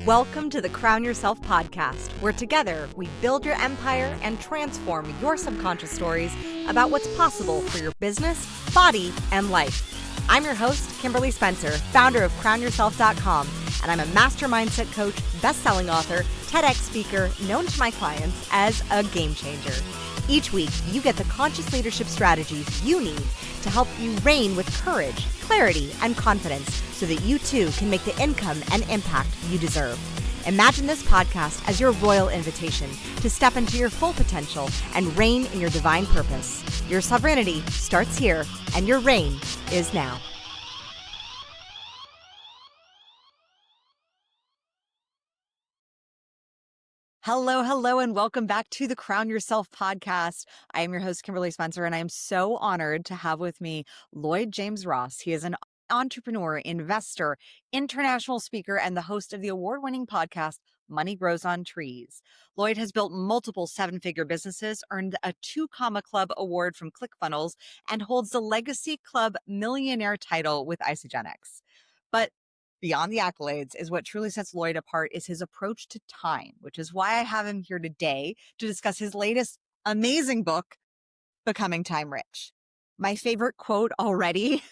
Welcome to the Crown Yourself podcast, where together we build your empire and transform your subconscious stories about what's possible for your business, body, and life. I'm your host, Kimberly Spencer, founder of crownyourself.com, and I'm a master mindset coach, best-selling author, TEDx speaker, known to my clients as a game changer. Each week, you get the conscious leadership strategies you need to help you reign with courage, clarity, and confidence so that you too can make the income and impact you deserve. Imagine this podcast as your royal invitation to step into your full potential and reign in your divine purpose. Your sovereignty starts here, and your reign is now. Hello, and welcome back to the Crown Yourself podcast. I am your host, Kimberly Spencer, and I am so honored to have with me Lloyd J Ross. He is an entrepreneur, investor, international speaker, and the host of the award-winning podcast, Money Grows on Trees. Lloyd has built multiple seven-figure businesses, earned a 2 Comma Club award from ClickFunnels, and holds the Legacy Club Millionaire title with Isagenix. But beyond the accolades is what truly sets Lloyd apart is his approach to time, which is why I have him here today to discuss his latest amazing book, Becoming Time Rich. My favorite quote already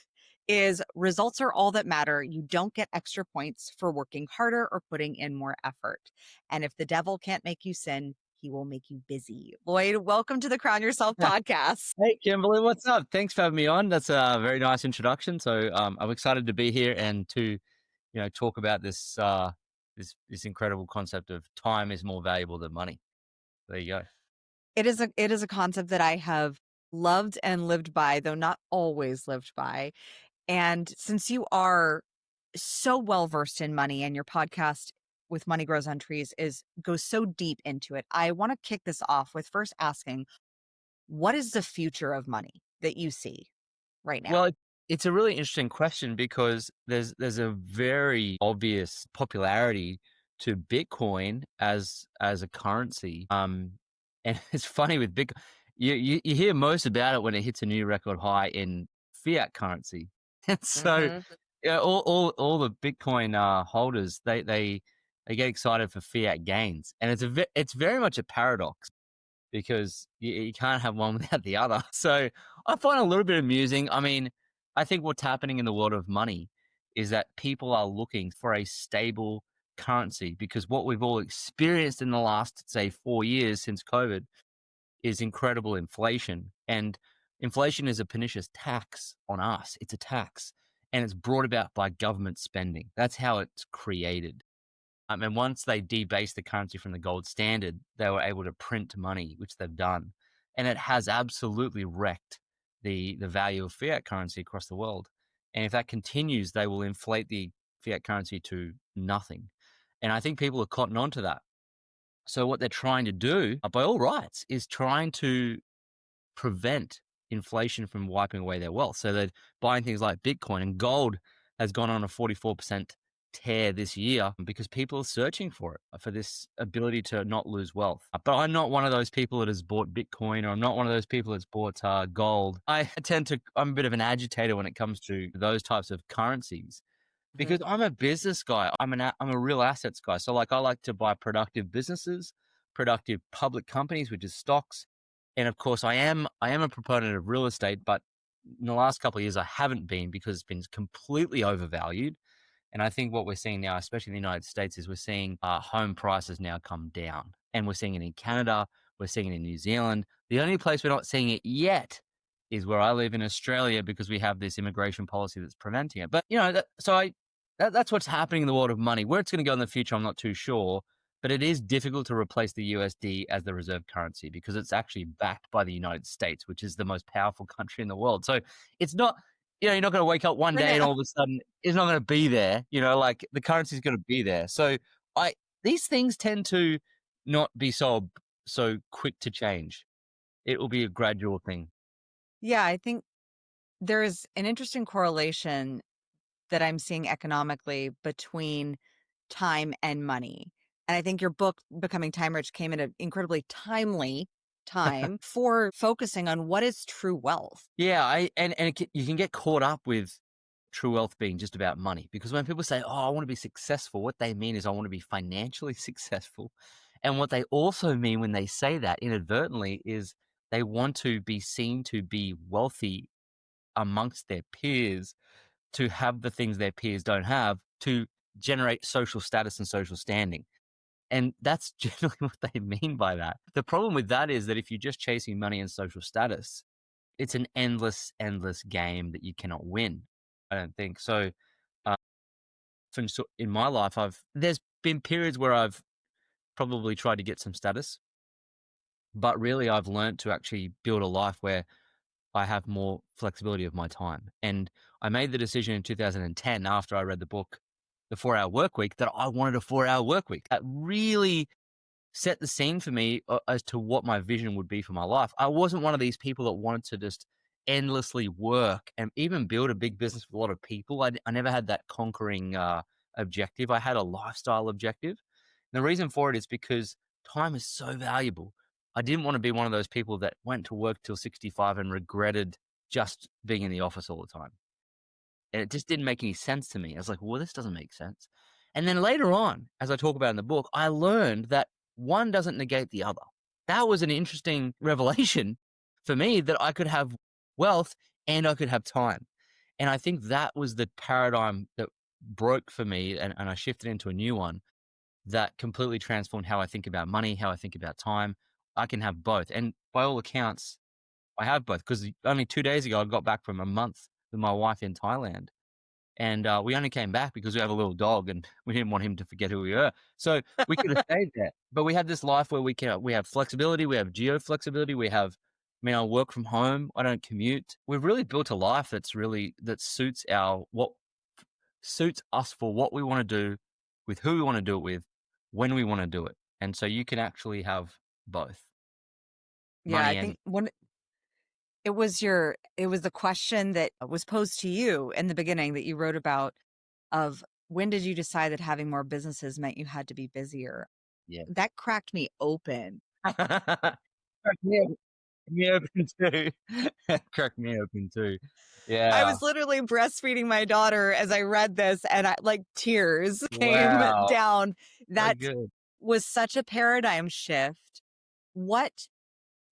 is, "Results are all that matter. You don't get extra points for working harder or putting in more effort. And if the devil can't make you sin, he will make you busy." Lloyd, welcome to the Crown Yourself podcast. Hey, Kimberly, what's up? Thanks for having me on. That's a very nice introduction. So I'm excited to be here and to, talk about this this incredible concept of time is more valuable than money. There you go. It is a concept that I have loved and lived by, though not always lived by. And since you are so well versed in money and your podcast with Money Grows on Trees goes so deep into it, I want to kick this off with first asking, what is the future of money that you see right now? Well, it's a really interesting question because there's a very obvious popularity to Bitcoin as a currency. And it's funny with Bitcoin, you hear most about it when it hits a new record high in fiat currency. And so all the Bitcoin holders, they get excited for fiat gains, and it's very much a paradox because you can't have one without the other. So I find it a little bit amusing. I mean, I think what's happening in the world of money is that people are looking for a stable currency, because what we've all experienced in the last, say, 4 years since COVID is incredible inflation. And inflation is a pernicious tax on us. It's a tax, and it's brought about by government spending. That's how it's created. And once they debased the currency from the gold standard, they were able to print money, which they've done. And it has absolutely wrecked the value of fiat currency across the world. And if that continues, they will inflate the fiat currency to nothing. And I think people are cotton on to that. So what they're trying to do, by all rights, is trying to prevent inflation from wiping away their wealth. So they're buying things like Bitcoin, and gold has gone on a 44% tear this year because people are searching for it, for this ability to not lose wealth. But I'm not one of those people that has bought Bitcoin, or I'm not one of those people that's bought gold. I'm a bit of an agitator when it comes to those types of currencies, because I'm a business guy. I'm a real assets guy. So I like to buy productive businesses, productive public companies, which is stocks. And of course, I am a proponent of real estate, but in the last couple of years, I haven't been, because it's been completely overvalued. And I think what we're seeing now, especially in the United States, is we're seeing home prices now come down. And we're seeing it in Canada. We're seeing it in New Zealand. The only place we're not seeing it yet is where I live in Australia, because we have this immigration policy that's preventing it. But, that's what's happening in the world of money. Where it's going to go in the future, I'm not too sure. But it is difficult to replace the USD as the reserve currency, because it's actually backed by the United States, which is the most powerful country in the world. So it's not, you're not going to wake up one day and all of a sudden it's not going to be there. The currency is going to be there. So these things tend to not be so quick to change. It will be a gradual thing. Yeah, I think there is an interesting correlation that I'm seeing economically between time and money. And I think your book, Becoming Time Rich, came at an incredibly timely time for focusing on what is true wealth. Yeah, you can get caught up with true wealth being just about money. Because when people say, oh, I want to be successful, what they mean is I want to be financially successful. And what they also mean when they say that inadvertently is they want to be seen to be wealthy amongst their peers, to have the things their peers don't have, to generate social status and social standing. And that's generally what they mean by that. The problem with that is that if you're just chasing money and social status, it's an endless, endless game that you cannot win. I don't think so. Uh, so in my life, there's been periods where I've probably tried to get some status, but really I've learned to actually build a life where I have more flexibility of my time. And I made the decision in 2010 after I read the book, The 4-Hour Workweek, that I wanted a 4-hour work week. That really set the scene for me as to what my vision would be for my life. I wasn't one of these people that wanted to just endlessly work and even build a big business with a lot of people. I never had that conquering objective. I had a lifestyle objective. And the reason for it is because time is so valuable. I didn't want to be one of those people that went to work till 65 and regretted just being in the office all the time. And it just didn't make any sense to me. I was like, well, this doesn't make sense. And then later on, as I talk about in the book, I learned that one doesn't negate the other. That was an interesting revelation for me, that I could have wealth and I could have time. And I think that was the paradigm that broke for me, and I shifted into a new one that completely transformed how I think about money, how I think about time. I can have both. And by all accounts, I have both, because only 2 days ago, I got back from a month with my wife in Thailand. And we only came back because we have a little dog and we didn't want him to forget who we were. So we could have stayed there. But we have this life where we have flexibility, we have geo flexibility, I work from home, I don't commute. We've really built a life that suits us for what we want to do, with who we want to do it with, when we want to do it. And so you can actually have both Yeah, I money and think it was the question that was posed to you in the beginning that you wrote about, of when did you decide that having more businesses meant you had to be busier? yeah. That cracked me open. Crack me open too. Crack me open too. I Yeah. was literally breastfeeding my daughter as I read this, and tears came Wow. down. So That good. was such a paradigm shift. What,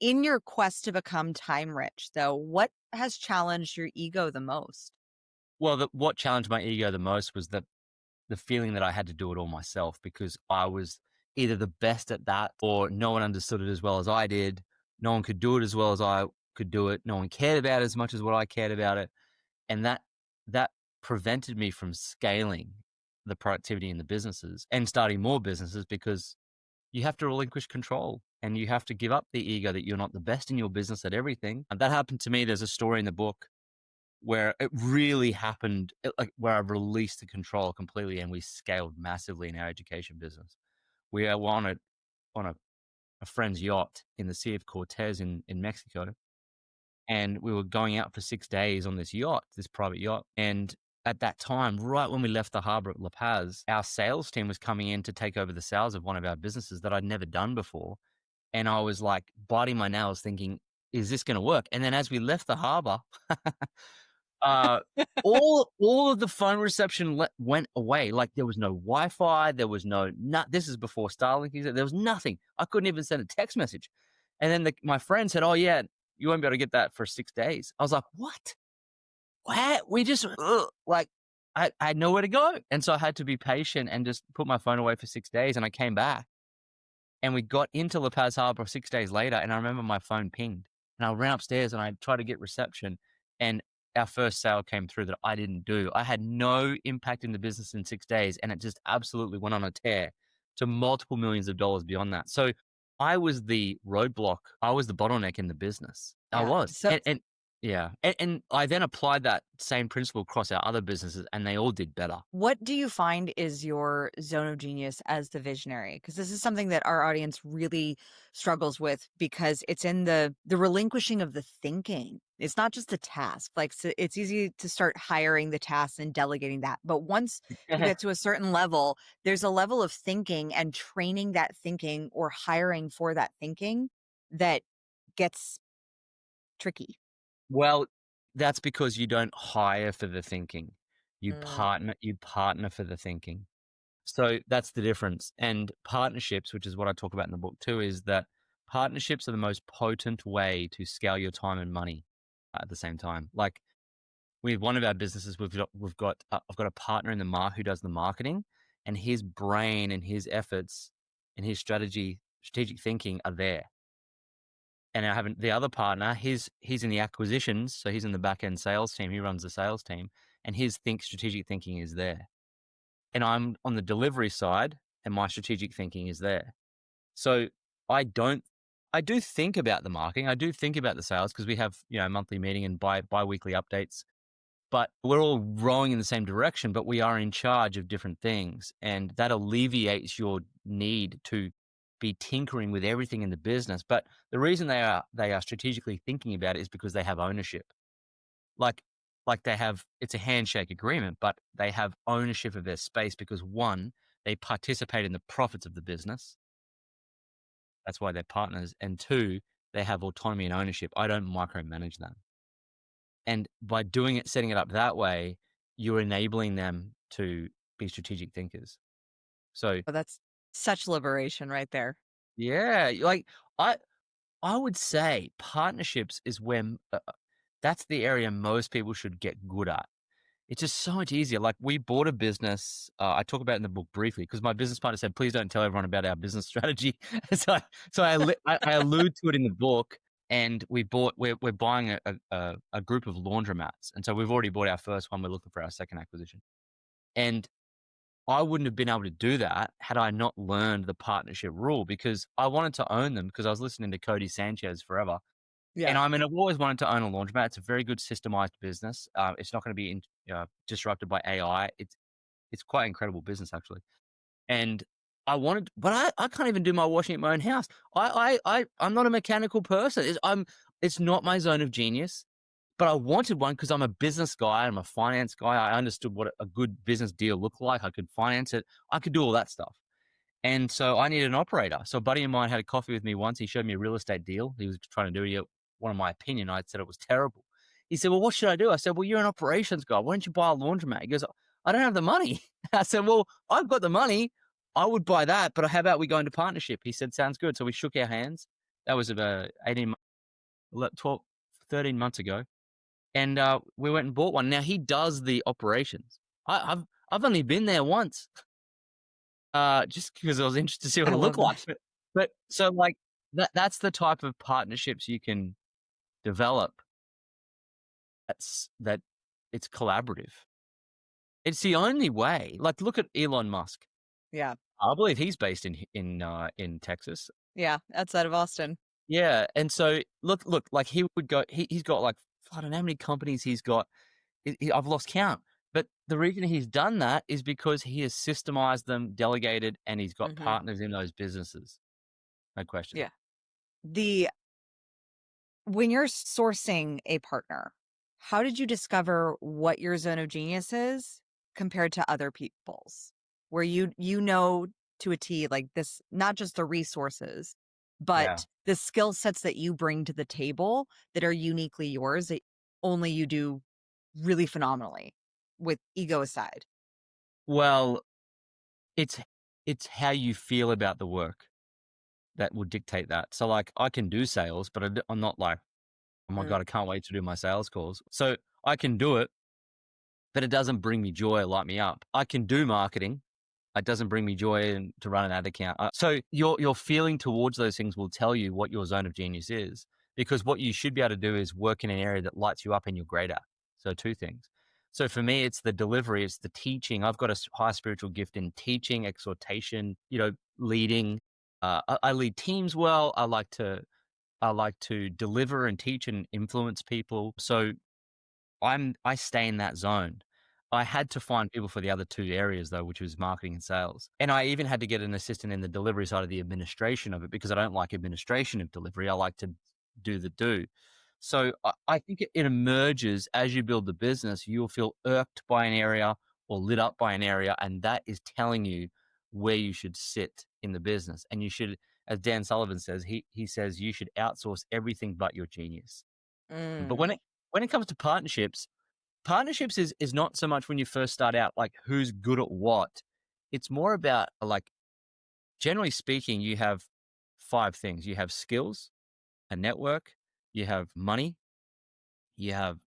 in your quest to become time rich, though, what has challenged your ego the most? Well, what challenged my ego the most was the feeling that I had to do it all myself, because I was either the best at that or no one understood it as well as I did. No one could do it as well as I could do it. No one cared about it as much as what I cared about it. And that prevented me from scaling the productivity in the businesses and starting more businesses, because you have to relinquish control and you have to give up the ego that you're not the best in your business at everything. And that happened to me. There's a story in the book where it really happened, where I released the control completely and we scaled massively in our education business. We were on a friend's yacht in the Sea of Cortez in Mexico. And we were going out for 6 days on this yacht, this private yacht. And at that time, right when we left the harbor at La Paz, our sales team was coming in to take over the sales of one of our businesses that I'd never done before. And I was like biting my nails thinking, is this going to work? And then as we left the harbor, uh, all of the phone reception went away. Like there was no Wi-Fi, there was this is before Starlink. There was nothing. I couldn't even send a text message. And then my friend said, "Oh yeah, you won't be able to get that for 6 days." I was like, "What? What?" We just like I had nowhere to go, and so I had to be patient and just put my phone away for 6 days. And I came back, and we got into La Paz Harbor 6 days later, and I remember my phone pinged, and I ran upstairs and I tried to get reception, and our first sale came through that I didn't do. I had no impact in the business in 6 days, and it just absolutely went on a tear to multiple millions of dollars beyond that. So I was the roadblock. I was the bottleneck in the business. I Yeah. was. So And yeah. And I then applied that same principle across our other businesses, and they all did better. what do you find is your zone of genius as the visionary? Because this is something that our audience really struggles with, because it's in the relinquishing of the thinking. It's not just the task. Like, so it's easy to start hiring the tasks and delegating that. But once you get to a certain level, there's a level of thinking and training that thinking or hiring for that thinking that gets tricky. Well, that's because you don't hire for the thinking. Mm. You partner for the thinking. So that's the difference. And partnerships, which is what I talk about in the book too, is that partnerships are the most potent way to scale your time and money at the same time. Like with one of our businesses, I've got a partner in the who does the marketing, and his brain and his efforts and his strategic thinking are there. And I haven't the other partner, he's in the acquisitions, so he's in the back end sales team. He runs the sales team, and his strategic thinking is there. And I'm on the delivery side, and my strategic thinking is there. So I don't. I do think about the marketing. I do think about the sales because we have monthly meeting and bi-weekly updates. But we're all rowing in the same direction, but we are in charge of different things. And that alleviates your need to be tinkering with everything in the business. But the reason they are strategically thinking about it is because they have ownership. Like they have, it's a handshake agreement, but they have ownership of their space because one, they participate in the profits of the business. That's why they're partners. And two, they have autonomy and ownership. I don't micromanage them. And by doing it, setting it up that way, you're enabling them to be strategic thinkers. So Oh, that's such liberation right there. yeah, like I I would say partnerships is when that's the area most people should get good at. It's just so much easier. Like we bought a business. I talk about it in the book briefly because my business partner said, "Please don't tell everyone about our business strategy." I allude to it in the book. And we're buying a group of laundromats, and so we've already bought our first one. We're looking for our second acquisition, and I wouldn't have been able to do that had I not learned the partnership rule because I wanted to own them because I was listening to Cody Sanchez forever. And Yeah. I mean, I've always wanted to own a laundromat. It's a very good systemized business. It's not going to be disrupted by AI. It's quite incredible business actually. And but I can't even do my washing at my own house. I'm not a mechanical person. It's not my zone of genius, but I wanted one because I'm a business guy. I'm a finance guy. I understood what a good business deal looked like. I could finance it. I could do all that stuff. And so I needed an operator. So a buddy of mine had a coffee with me once. He showed me a real estate deal. He was trying to do it. One of my opinion, I said it was terrible. He said, "Well, what should I do?" I said, "Well, you're an operations guy. Why don't you buy a laundromat?" He goes, "I don't have the money." I said, "Well, I've got the money. I would buy that, but how about we go into partnership?" He said, "Sounds good." So we shook our hands. That was about 12, 13 months ago. And we went and bought one. Now he does the operations. I've only been there once, just because I was interested to see what I it love looked like. that. But so like that's the type of partnerships you can develop. That it's collaborative. It's the only way. Like look at Elon Musk. Yeah. I believe he's based in Texas. Yeah. Outside of Austin. Yeah, and so look, like he would go. He's got like I don't know how many companies he's got. I've lost count. But the reason he's done that is because he has systemized them, delegated, and he's got Hmm. partners in those businesses. No question. Yeah. The When you're sourcing a partner, how did you discover what your zone of genius is compared to other people's? Where you know to a T, like this, not just the resources, Yeah. but the skill sets that you bring to the table that are uniquely yours that only you do really phenomenally with ego aside. Well, it's it's how you feel about the work that would dictate that. So, like, I can do sales, but I'm not like, oh my Mm, god, I can't wait to do my sales calls. So I can do it, but it doesn't bring me joy or light me up. I can do marketing. It doesn't bring me joy to run an ad account. So your feeling towards those things will tell you what your zone of genius is, because what you should be able to do is work in an area that lights you up and you're great at. So two things. So for me, it's the delivery, it's the teaching. I've got a high spiritual gift in teaching, exhortation, leading. I lead teams well. I like to deliver and teach and influence people. So I stay in that zone. I had to find people for the other two areas though, which was marketing and sales. And I even had to get an assistant in the delivery side of the administration of it because I don't like administration of delivery. I like to do the do. So I think it emerges as you build the business. You'll feel irked by an area or lit up by an area, and that is telling you where you should sit in the business. And you should, as Dan Sullivan says, he says you should outsource everything but your genius. But mm, when it comes to partnerships, partnerships is not so much when you first start out, like who's good at what. It's more about like, generally speaking, you have 5 things. You have skills, a network, you have money, you have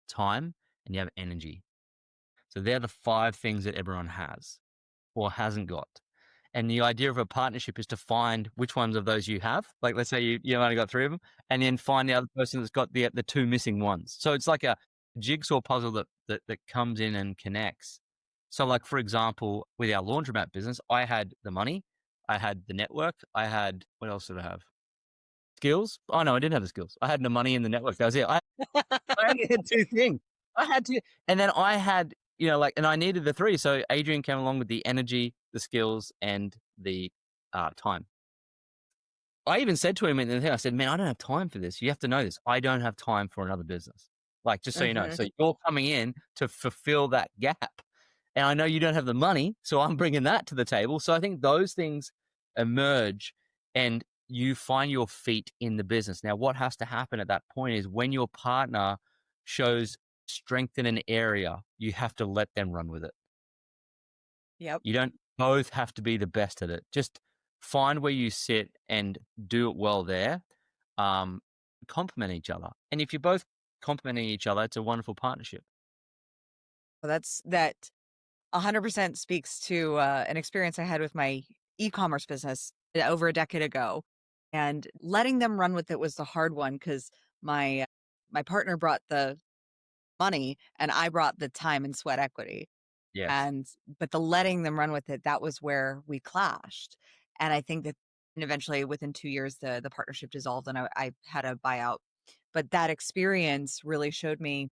time, and you have energy. So they're the 5 things that everyone has or hasn't got. And the idea of a partnership is to find which ones of those you have. Like, let's say you only got 3 of them, and then find the other person that's got the 2 missing ones. So it's like a jigsaw puzzle that comes in and connects. So, like, for example, with our laundromat business, I had the money, I had the network, I had, what else did I have? Skills? Oh no, I didn't have the skills. I had the money and the network. That was it. I only had 2 things. I had to, and then I had, like, and I needed the 3. So Adrian came along with the energy, the skills, and the time. I even said to him in the thing, I said, man, I don't have time for this. You have to know this. I don't have time for another business. Like, just so you know. Mhm. So you're coming in to fulfill that gap. And I know you don't have the money. So I'm bringing that to the table. So I think those things emerge and you find your feet in the business. Now, what has to happen at that point is when your partner shows strength in an area, you have to let them run with it. Yep. You don't both have to be the best at it. Just find where you sit and do it well there. Complement each other. And if you're both complementing each other, it's a wonderful partnership. Well, that 100% speaks to an experience I had with my e-commerce business over a decade ago, and letting them run with it was the hard one because my partner brought the money and I brought the time and sweat equity. Yes. And but the letting them run with it, that was where we clashed. And I think that and eventually within 2 years the partnership dissolved and I had a buyout. But that experience really showed me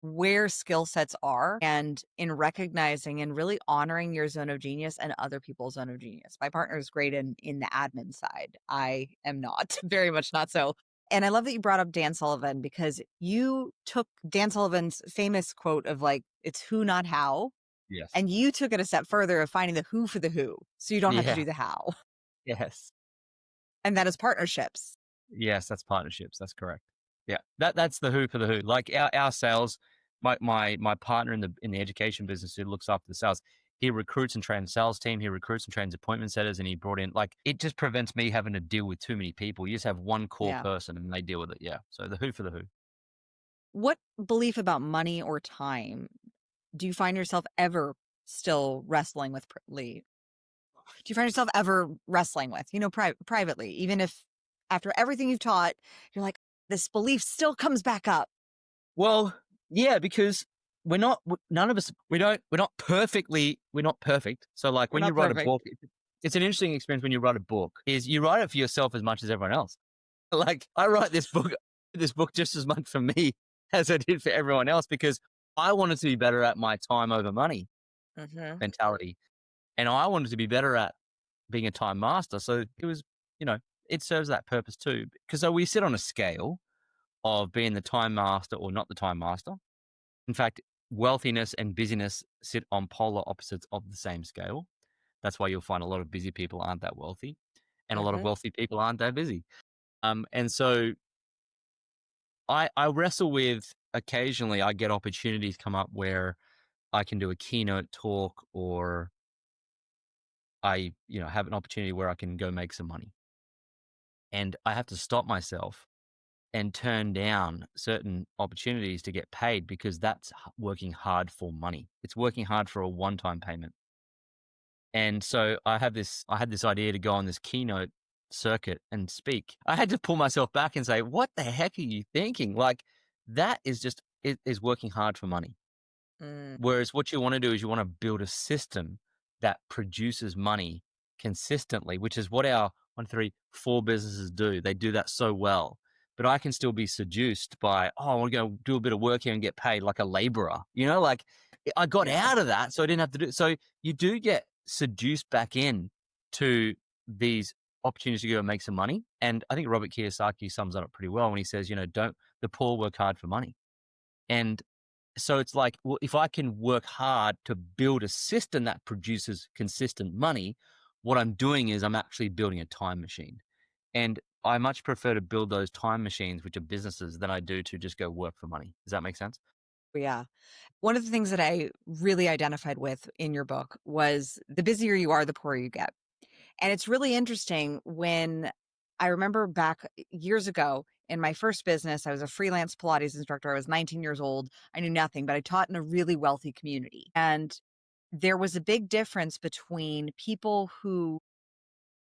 where skill sets are and in recognizing and really honoring your zone of genius and other people's zone of genius. My partner is great in the admin side. I am not, very much not so. And I love that you brought up Dan Sullivan because you took Dan Sullivan's famous quote of like, it's who, not how. Yes. And you took it a step further of finding the who for the who. So you don't have to Yeah. do the how. Yes. And that is partnerships. Yes, that's partnerships. That's correct. Yeah. That's the who for the who. Like our sales, my partner in the education business who looks after the sales, he recruits and trains sales team, he recruits and trains appointment setters, and he brought in, like, it just prevents me having to deal with too many people. You just have one core Yeah. person and they deal with it. Yeah. So the who for the who. What belief about money or time do you find yourself ever still wrestling with Lee? Do you find yourself ever wrestling with, privately, even if after everything you've taught, you're like, this belief still comes back up? Well, yeah, because none of us, we're not perfect. So like We're when you not write a perfect. book, it's an interesting experience when you write a book is you write it for yourself as much as everyone else. Like I write this book just as much for me as I did for everyone else because I wanted to be better at my time over money Mhm. mentality. And I wanted to be better at being a time master. So it was, it serves that purpose too. Because so we sit on a scale of being the time master or not the time master. In fact, wealthiness and busyness sit on polar opposites of the same scale. That's why you'll find a lot of busy people aren't that wealthy, and a lot of Mhm. wealthy people aren't that busy. And so I wrestle with occasionally I get opportunities come up where I can do a keynote talk or I, have an opportunity where I can go make some money. And I have to stop myself and turn down certain opportunities to get paid because that's working hard for money. It's working hard for a one-time payment. And so I had this idea to go on this keynote circuit and speak. I had to pull myself back and say, what the heck are you thinking? Like that is just, it is working hard for money. Mm. Whereas what you want to do is you want to build a system that produces money consistently, which is what our 4 businesses do. They do that so well. But I can still be seduced by, I want to go do a bit of work here and get paid like a laborer. Like I got Yeah. out of that, so I didn't have to do it. So you do get seduced back in to these opportunities to go and make some money. And I think Robert Kiyosaki sums that up pretty well when he says, don't the poor work hard for money. And so it's like, well, if I can work hard to build a system that produces consistent money, what I'm doing is I'm actually building a time machine. And I much prefer to build those time machines, which are businesses, than I do to just go work for money. Does that make sense? Yeah. One of the things that I really identified with in your book was the busier you are, the poorer you get. And it's really interesting when I remember back years ago in my first business, I was a freelance Pilates instructor. I was 19 years old. I knew nothing, but I taught in a really wealthy community. And there was a big difference between people who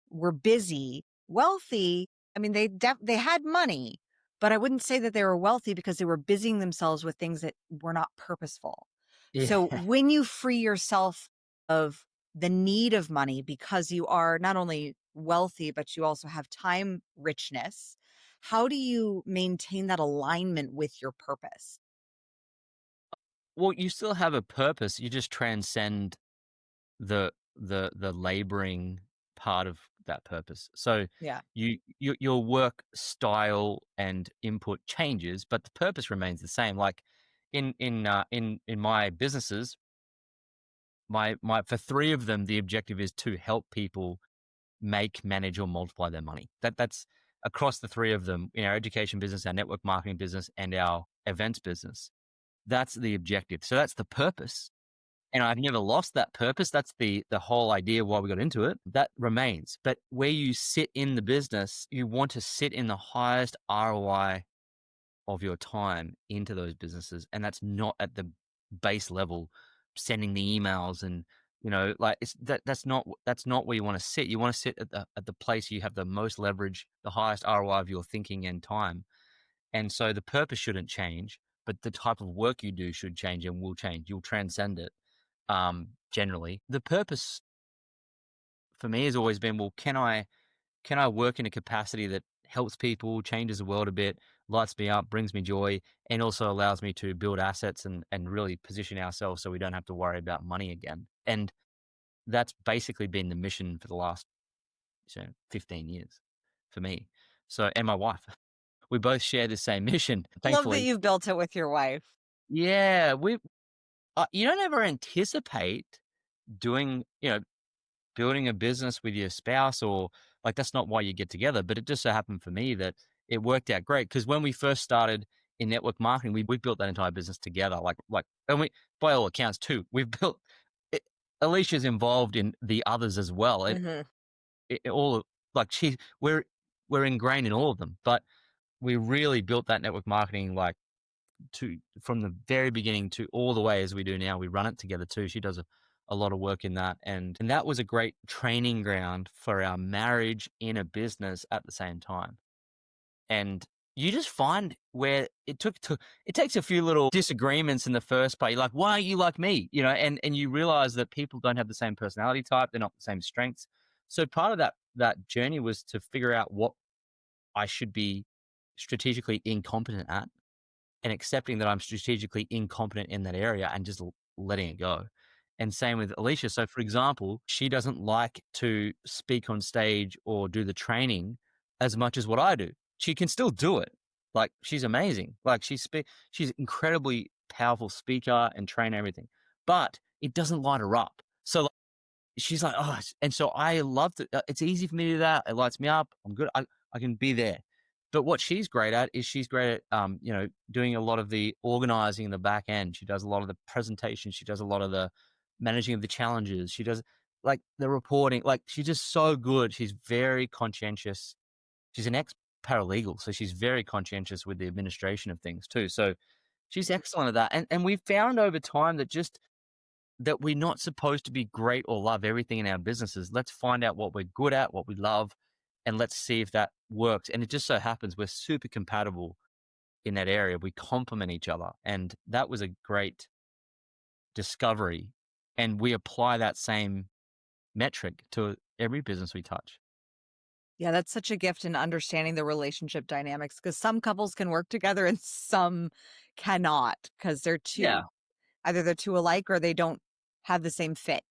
were busy, wealthy. I mean, they had money, but I wouldn't say that they were wealthy because they were busying themselves with things that were not purposeful. Yeah. So when you free yourself of the need of money because you are not only wealthy, but you also have time richness, how do you maintain that alignment with your purpose? Well, you still have a purpose. You just transcend the laboring part of that purpose. So Yeah. your work style and input changes, but the purpose remains the same. Like in my businesses, my for three of them, the objective is to help people make, manage, or multiply their money. That's across the three of them in our education business, our network marketing business, and our events business. That's the objective. So that's the purpose. And I've never lost that purpose. That's the whole idea why we got into it. That remains. But where you sit in the business, you want to sit in the highest ROI of your time into those businesses. And that's not at the base level, sending the emails and like that's not where you want to sit. You want to sit at the place you have the most leverage, the highest ROI of your thinking and time. And so the purpose shouldn't change, but the type of work you do should change and will change. You'll transcend it. Generally, the purpose for me has always been, well, can I work in a capacity that helps people, changes the world a bit, lights me up, brings me joy, and also allows me to build assets and really position ourselves so we don't have to worry about money again. And that's basically been the mission for the last 15 years for me. So, and my wife, we both share the same mission. Love that Thankfully, you've built it with your wife. yeah, you don't ever anticipate doing, building a business with your spouse, or like that's not why you get together. But it just so happened for me that it worked out great because when we first started in network marketing, we built that entire business together. And we, by all accounts, too, we've built. It, Alicia's involved in the others as well. Mhm. All like we're ingrained in all of them, but we really built that network marketing to from the very beginning to all the way as we do now. We run it together too. She does a lot of work in that. And that was a great training ground for our marriage in a business at the same time. And you just find where it takes a few little disagreements in the first place. Like, why aren't you like me? And you realize that people don't have the same personality type. They're not the same strengths. So part of that journey was to figure out what I should be strategically incompetent at and accepting that I'm strategically incompetent in that area and just letting it go. And same with Alicia. So, for example, she doesn't like to speak on stage or do the training as much as what I do. She can still do it. Like she's amazing. Like she's incredibly powerful speaker and trainer, everything. But it doesn't light her up. So she's like, oh, and so I love it. It's easy for me to do that. It lights me up. I'm good. I can be there. But what she's great at is she's great at, doing a lot of the organizing in the back end. She does a lot of the presentation. She does a lot of the managing of the challenges. She does like the reporting. Like she's just so good. She's very conscientious. She's an ex paralegal, so she's very conscientious with the administration of things too. So she's excellent at that. And we've found over time that we're not supposed to be great or love everything in our businesses. Let's find out what we're good at, what we love, and let's see if that works. And it just so happens we're super compatible in that area. We complement each other. And that was a great discovery. And we apply that same metric to every business we touch. Yeah, that's such a gift in understanding the relationship dynamics because some couples can work together and some cannot because Yeah. either they're too alike or they don't have the same fit.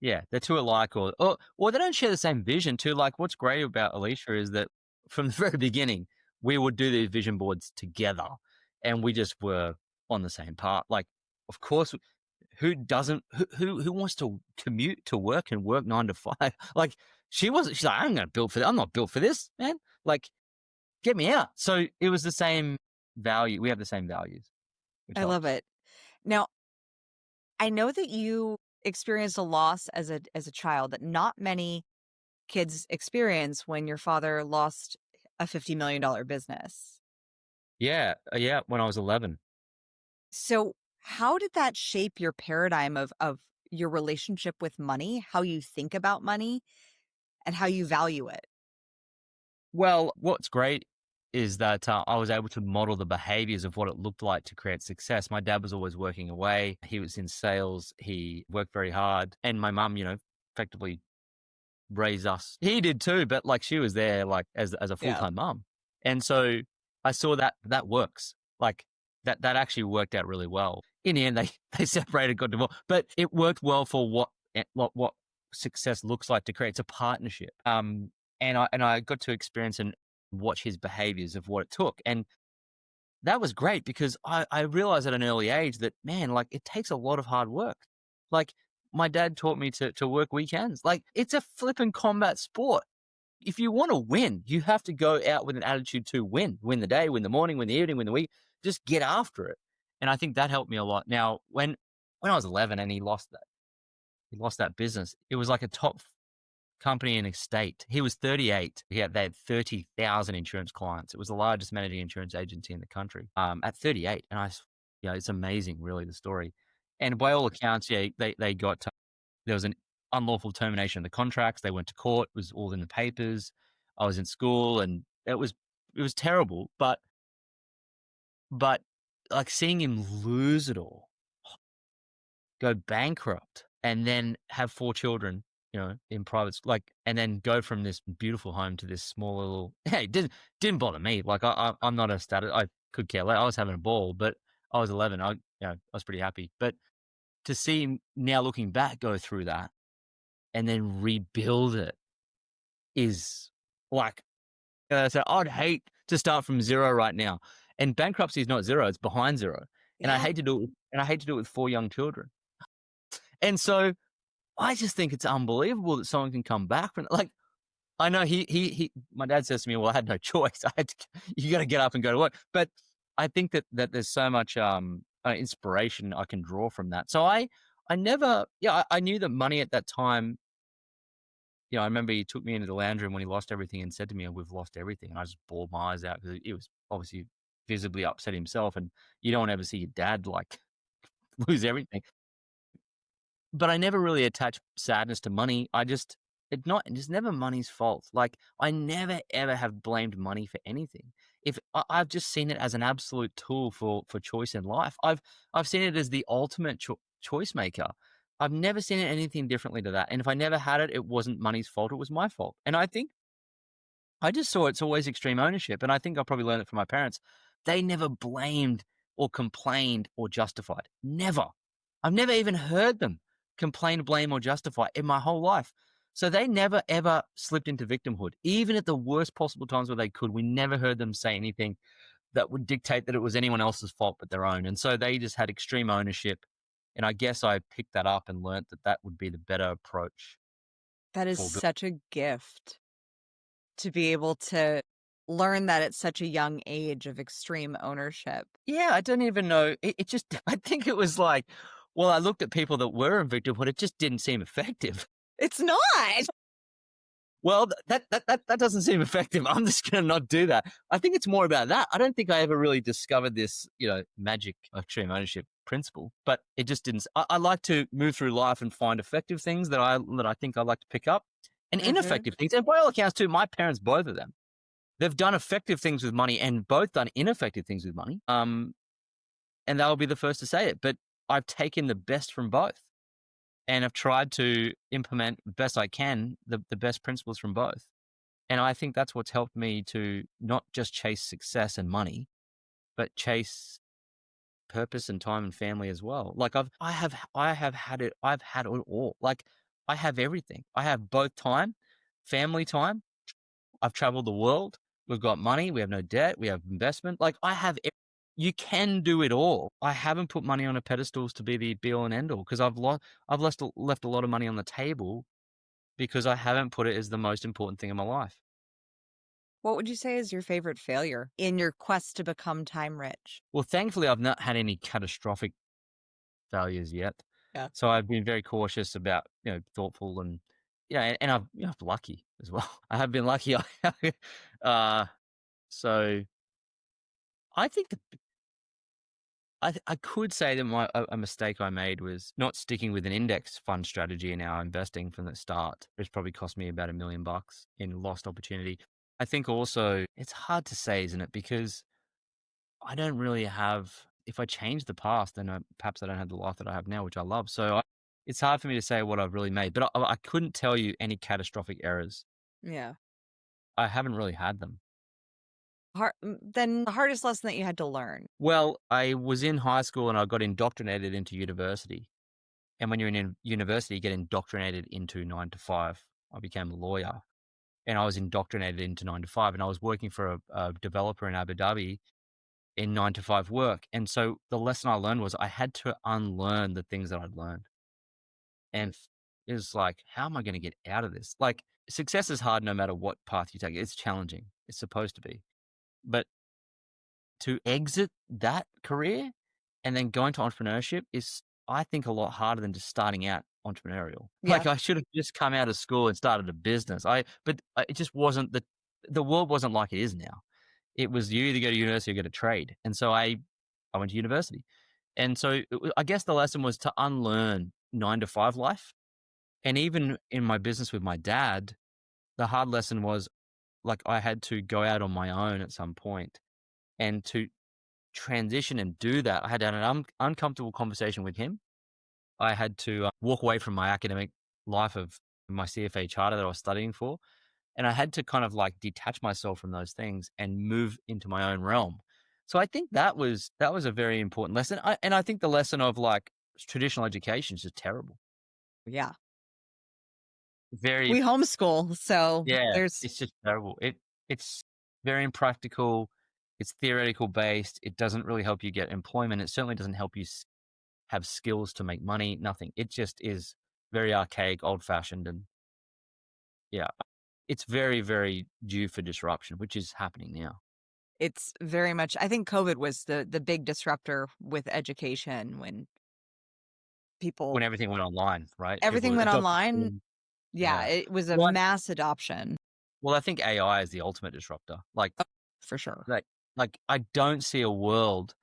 Yeah, they're too alike, or they don't share the same vision too. Like what's great about Alicia is that from the very beginning, we would do these vision boards together, and we just were on the same path. Like, of course, who doesn't? Who wants to commute to work and work 9 to 5? Like she wasn't. She's like, I'm going to build for that. I'm not built for this, man. Like, get me out. So it was the same value. We have the same values, which I love helps. it. Now, I know that you experienced a loss as a child that not many kids experience when your father lost a $50 million business. Yeah, when I was 11. So, how did that shape your paradigm of your relationship with money, how you think about money, and how you value it? Well, what's great is that I was able to model the behaviors of what it looked like to create success. My dad was always working away. He was in sales. He worked very hard. And my mum, effectively raised us. He did too, but like she was there like as a Yeah. full-time mum. And so I saw that works. Like that actually worked out really well. In the end, they separated, got divorced, but it worked well for what success looks like to create. It's a partnership. And I got to experience and watch his behaviors of what it took. And that was great because I realized at an early age that, man, like it takes a lot of hard work. Like my dad taught me to work weekends. Like it's a flipping combat sport. If you want to win, you have to go out with an attitude to win. Win the day, win the morning, win the evening, win the week. Just get after it. And I think that helped me a lot. Now, when I was 11 and he lost that business, it was like a top company in a state. He was 38. They had 30,000 insurance clients. It was the largest managing insurance agency in the country at 38. And it's amazing, really, the story. And by all accounts, yeah, they got, there was an unlawful termination of the contracts. They went to court. It was all in the papers. I was in school and it was terrible. But like seeing him lose it all, go bankrupt, and then have 4 children, in private school, like, and then go from this beautiful home to this small little. Hey, it didn't bother me. Like I'm not a status. I could care less. I was having a ball, but I was 11. I was pretty happy. But to see him now looking back go through that and then rebuild it is like, so I'd hate to start from zero right now. And bankruptcy is not zero; it's behind zero. And I Yeah. hate to do it. And I hate to do it with 4 young children. And so I just think it's unbelievable that someone can come back from, like, I know my dad says to me, well, I had no choice. You got to get up and go to work. But I think that there's so much inspiration I can draw from that. So I never, yeah, I knew that money at that time, I remember he took me into the lounge room when he lost everything and said to me, we've lost everything. And I just bawled my eyes out because it was obviously visibly upset himself. And you don't want to ever see your dad like lose everything. But I never really attached sadness to money. It's never money's fault. Like I never ever have blamed money for anything. If I've just seen it as an absolute tool for choice in life. I've seen it as the ultimate choice maker. I've never seen it anything differently to that. And if I never had it, it wasn't money's fault. It was my fault. And I think I just saw it's always extreme ownership. And I think I probably learned it from my parents. They never blamed or complained or justified. Never. I've never even heard them complain, blame, or justify in my whole life. So they never, ever slipped into victimhood. Even at the worst possible times where they could, we never heard them say anything that would dictate that it was anyone else's fault but their own. And so they just had extreme ownership. And I guess I picked that up and learned that would be the better approach That is for building. such a gift to be able to learn that at such a young age of extreme ownership. Yeah, I don't even know. It just, I think it was like, well, I looked at people that were in victimhood. It just didn't seem effective. It's not. Well, that doesn't seem effective. I'm just going to not do that. I think it's more about that. I don't think I ever really discovered this, magic extreme ownership principle, but it just didn't. I like to move through life and find effective things that I think I like to pick up, and ineffective things. And by all accounts, too, my parents, both of them, they've done effective things with money and both done ineffective things with money. And they'll be the first to say it. But I've taken the best from both. And I've tried to implement the best I can, the best principles from both. And I think that's what's helped me to not just chase success and money, but chase purpose and time and family as well. Like I have had it. I've had it all. Like I have everything. I have both time, family time. I've traveled the world. We've got money. We have no debt. We have investment. Like I have. You can do it all. I haven't put money on a pedestal to be the be all and end all because I've left a lot of money on the table because I haven't put it as the most important thing in my life. What would you say is your favorite failure in your quest to become time rich? Well, thankfully, I've not had any catastrophic failures yet. Yeah. So I've been very cautious about, thoughtful and, and I've, lucky as well. I have been lucky. uh, so I think I could say that a mistake I made was not sticking with an index fund strategy in our investing from the start. It's probably cost me about $1 million in lost opportunity. I think also it's hard to say, isn't it? Because I don't really have. If I change the past, then perhaps I don't have the life that I have now, which I love. So it's hard for me to say what I've really made. But I couldn't tell you any catastrophic errors. Yeah. I haven't really had them. Then the hardest lesson that you had to learn. Well, I was in high school and I got indoctrinated into university. And when you're in university, you get indoctrinated into 9 to 5. I became a lawyer and I was indoctrinated into 9 to 5. And I was working for a developer in Abu Dhabi in 9 to 5 work. And so the lesson I learned was I had to unlearn the things that I'd learned. And it was like, how am I going to get out of this? Like, success is hard no matter what path you take. It's challenging. It's supposed to be. But to exit that career and then go into entrepreneurship is, I think, a lot harder than just starting out entrepreneurial. Yeah. Like, I should have just come out of school and started a business. It just wasn't the world wasn't like it is now. It was you either go to university or go to trade. And so I went to university. And so I guess the lesson was to unlearn 9 to 5 life. And even in my business with my dad, the hard lesson was like I had to go out on my own at some point and to transition and do that. I had to have an uncomfortable conversation with him. I had to walk away from my academic life of my CFA charter that I was studying for. And I had to kind of like detach myself from those things and move into my own realm. So I think that was a very important lesson. And I think the lesson of like traditional education is just terrible. Yeah. Very, We homeschool, so yeah, there's it's just terrible. It's very impractical. It's theoretical based. It doesn't really help you get employment. It certainly doesn't help you have skills to make money. Nothing. It just is very archaic, old fashioned, and yeah, it's very, very due for disruption, which is happening now. it's very much, I think COVID was the big disruptor with education when When people everything went online, right? everything People went adopted online. Zoom. Yeah, Yeah. it was a Well, mass adoption I think AI is the ultimate disruptor. for sure. Like, I don't see a world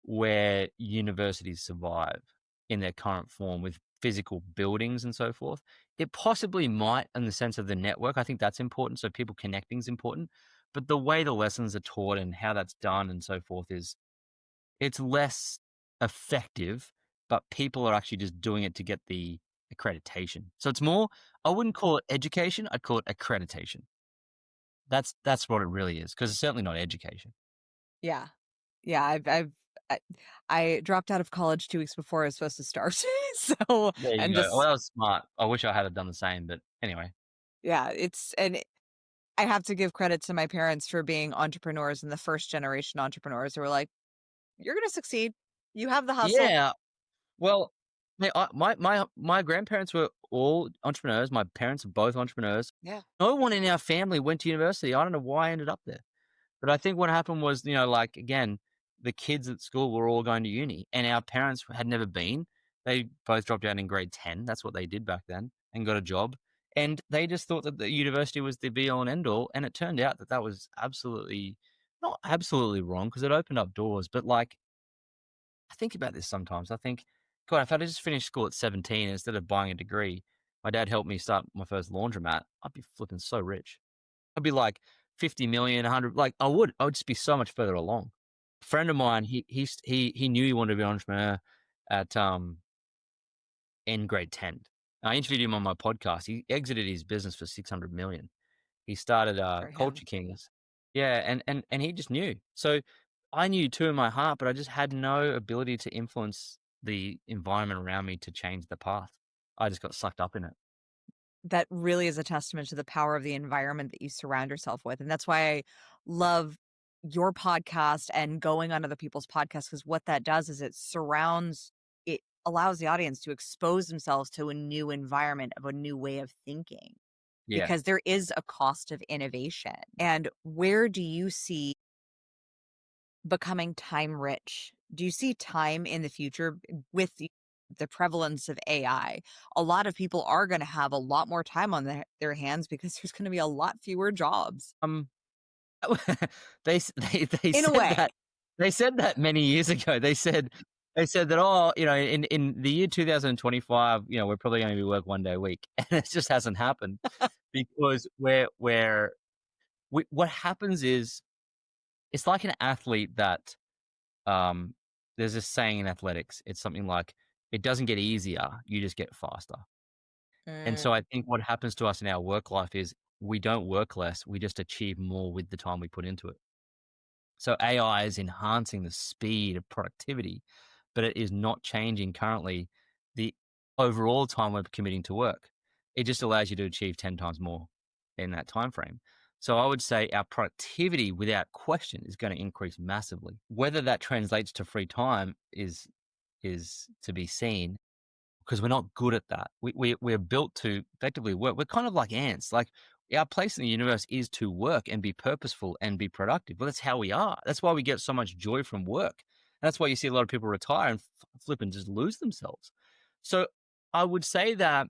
where universities survive in their current form with physical buildings and so forth. It possibly might in the sense of the network. I think that's important. So people connecting is important. But the way the lessons are taught and how that's done and so forth it's less effective, but people are actually just doing it to get the accreditation. So it's more, I wouldn't call it education, I'd call it accreditation. That's what it really is, because it's certainly not education. Yeah. Yeah, I, I dropped out of college 2 weeks before I was supposed to start. So, There you and go. Well, just that was smart. I wish I had done the same, but anyway. yeah, I have to give credit to my parents for being entrepreneurs and the first generation entrepreneurs who were like, "You're gonna succeed. You have the hustle." Yeah. Well, my grandparents were all entrepreneurs. My parents are both entrepreneurs. Yeah. No one in our family went to university. I don't know why I ended up there. But I think what happened was, like again, the kids at school were all going to uni and our parents had never been. They both dropped out in grade 10. That's what they did back then and got a job. And they just thought that the university was the be all and end all. And it turned out that that was not absolutely wrong because it opened up doors. But like, I think about this sometimes. I think, God, if I'd just finished school at 17 instead of buying a degree, my dad helped me start my first laundromat. I'd be flipping so rich. I'd be like 50 million, 100, like I would just be so much further along. A friend of mine, he knew he wanted to be an entrepreneur at, in grade 10. I interviewed him on my podcast. He exited his business for 600 million. He started, For him. Culture Kings. Yeah. And he just knew. So I knew too in my heart, but I just had no ability to influence the environment around me to change the path. I just got sucked up in it. That really is a testament to the power of the environment that you surround yourself with. And that's why I love your podcast and going on other people's podcasts, because what that does is it allows the audience to expose themselves to a new environment of a new way of thinking, Yeah. because there is a cost of innovation. And where do you see becoming time rich? Do you see time in the future with the prevalence of AI, a lot of people are going to have a lot more time on their hands because there's going to be a lot fewer jobs. Um, they In a said way. that many years ago. They said that, oh, in the year 2025, we're probably going to be work 1 day a week, and it just hasn't happened because what happens is it's like an athlete that um there's this saying in athletics. It's something like it doesn't get easier, you just get faster. And so Mm, I think what happens to us in our work life is we don't work less, we just achieve more with the time we put into it. So AI is enhancing the speed of productivity, but it is not changing currently the overall time we're committing to work. It just allows you to achieve 10 times more in that time frame. So I would say our productivity without question is going to increase massively. Whether that translates to free time is to be seen because we're not good at that. We're built to effectively work. We're kind of like ants. Like our place in the universe is to work and be purposeful and be productive. Well, that's how we are. That's why we get so much joy from work. And that's why you see a lot of people retire and flip and just lose themselves. So I would say that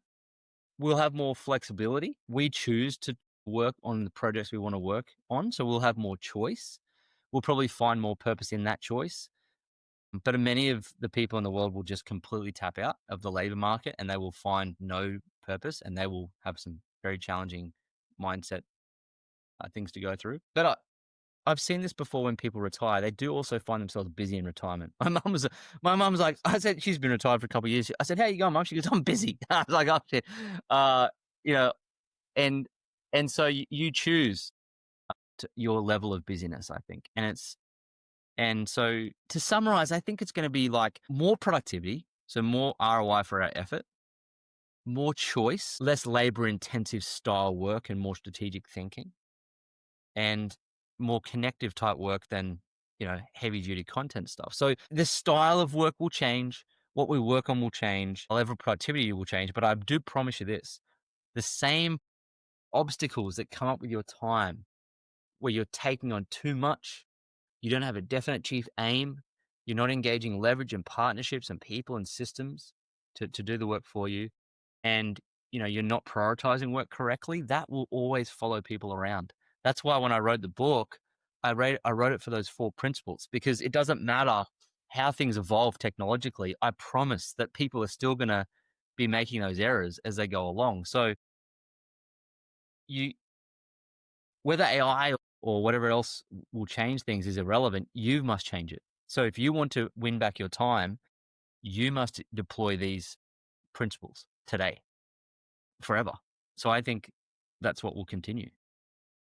we'll have more flexibility. We choose to work on the projects we want to work on. So we'll have more choice. We'll probably find more purpose in that choice. But many of the people in the world will just completely tap out of the labor market and they will find no purpose and they will have some very challenging mindset things to go through. But I've seen this before when people retire. They do also find themselves busy in retirement. My mum's like, I said, she's been retired for a couple of years. I said, how you going, mum? She goes, I'm busy. I was like, oh shit. You know, and, and so you choose your level of busyness, I think. And so to summarize, I think it's going to be like more productivity, so more ROI for our effort, more choice, less labor intensive style work and more strategic thinking, and more connective type work than, heavy duty content stuff. So the style of work will change. What we work on will change. The level of productivity will change. But I do promise you this, the same obstacles that come up with your time where you're taking on too much. You don't have a definite chief aim. You're not engaging leverage and partnerships and people and systems to do the work for you. And, you're not prioritizing work correctly. That will always follow people around. That's why when I wrote the book, I wrote it for those 4 principles because it doesn't matter how things evolve technologically. I promise that people are still going to be making those errors as they go along. So you, whether AI or whatever else will change things is irrelevant. You must change it. So if you want to win back your time, you must deploy these principles today, forever. So I think that's what will continue.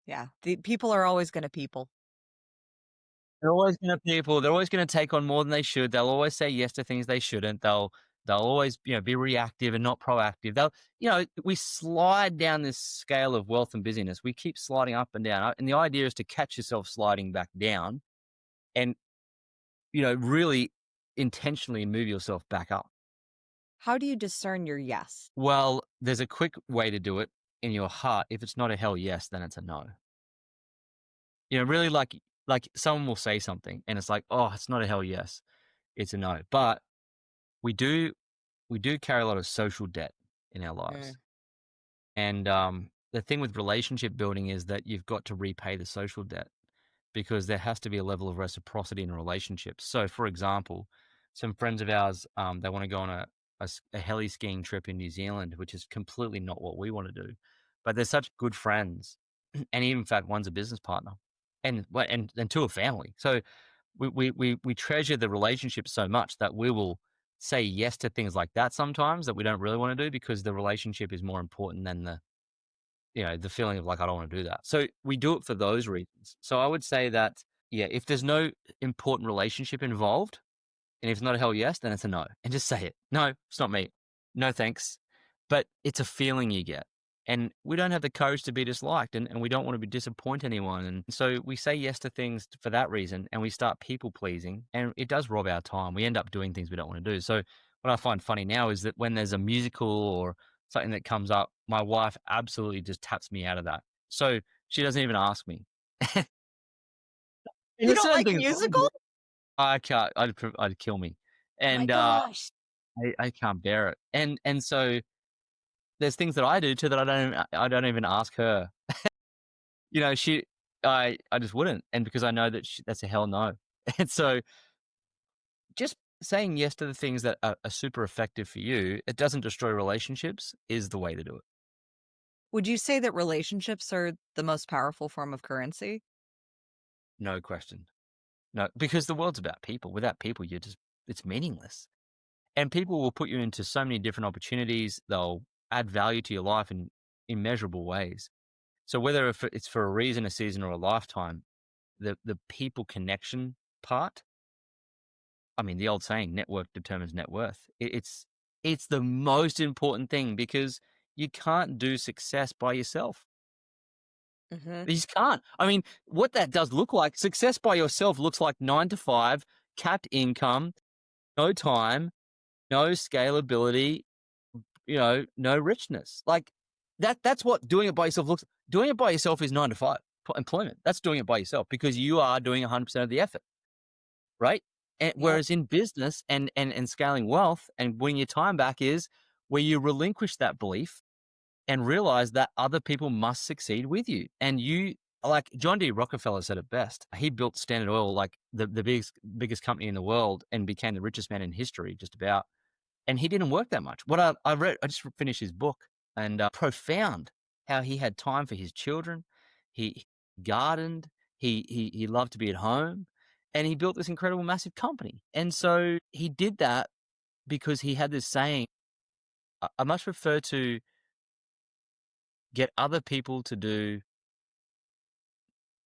yeah. The people are always going to people. They're always going to people. They're always going to take on more than they should. They'll always say yes to things they shouldn't. They'll always be reactive and not proactive. We slide down this scale of wealth and busyness. We keep sliding up and down, and the idea is to catch yourself sliding back down, and really intentionally move yourself back up. How do you discern your yes? Well, there's a quick way to do it in your heart. If it's not a hell yes, then it's a no. Really like someone will say something and it's like, oh, it's not a hell yes, it's a no. But we do carry a lot of social debt in our Mm. lives. And the thing with relationship building is that you've got to repay the social debt because there has to be a level of reciprocity in a relationship. So, for example, some friends of ours, they want to go on a heli skiing trip in New Zealand, which is completely not what we want to do. But they're such good friends, and even in fact, one's a business partner, and two are family. So we treasure the relationship so much that we will say yes to things like that sometimes that we don't really want to do because the relationship is more important than the feeling of like, I don't want to do that. So we do it for those reasons. So I would say that, yeah, if there's no important relationship involved and if it's not a hell yes, then it's a no. And just say it. No, it's not me. No, thanks. But it's a feeling you get. And we don't have the courage to be disliked and we don't want to be disappoint anyone. And so we say yes to things for that reason and we start people pleasing and it does rob our time. We end up doing things we don't want to do. So what I find funny now is that when there's a musical or something that comes up, my wife absolutely just taps me out of that. So she doesn't even ask me. You There's don't certain like things musicals? I can't. I'd kill me. Oh my And gosh. I can't bear it. And so there's things that I do too that I don't even ask her. You know, I just wouldn't, and because I know that that's a hell no. And so just saying yes to the things that are super effective for you, it doesn't destroy relationships, is the way to do it. Would you say that relationships are the most powerful form of currency? No question. No, because the world's about people. Without people, it's meaningless. And people will put you into so many different opportunities. They'll add value to your life in immeasurable ways. So whether if it's for a reason, a season, or a lifetime, the people connection part, I mean, the old saying, network determines net worth. It's the most important thing because you can't do success by yourself. Mhm. You just can't. I mean, what that does look like, success by yourself looks like 9 to 5, capped income, no time, no scalability, no richness. Like that's what doing it by yourself looks. Doing it by yourself is 9 to 5 employment. That's doing it by yourself because you are doing 100% of the effort, right? And Yep. whereas in business and scaling wealth and winning your time back is where you relinquish that belief and realize that other people must succeed with you. And you, like John D. Rockefeller said it best. He built Standard Oil, like the biggest company in the world, and became the richest man in history, just about. And he didn't work that much. What I read, I just finished his book, and profound how he had time for his children. He gardened. He loved to be at home, and he built this incredible, massive company. And so he did that because he had this saying: I much prefer to get other people to do.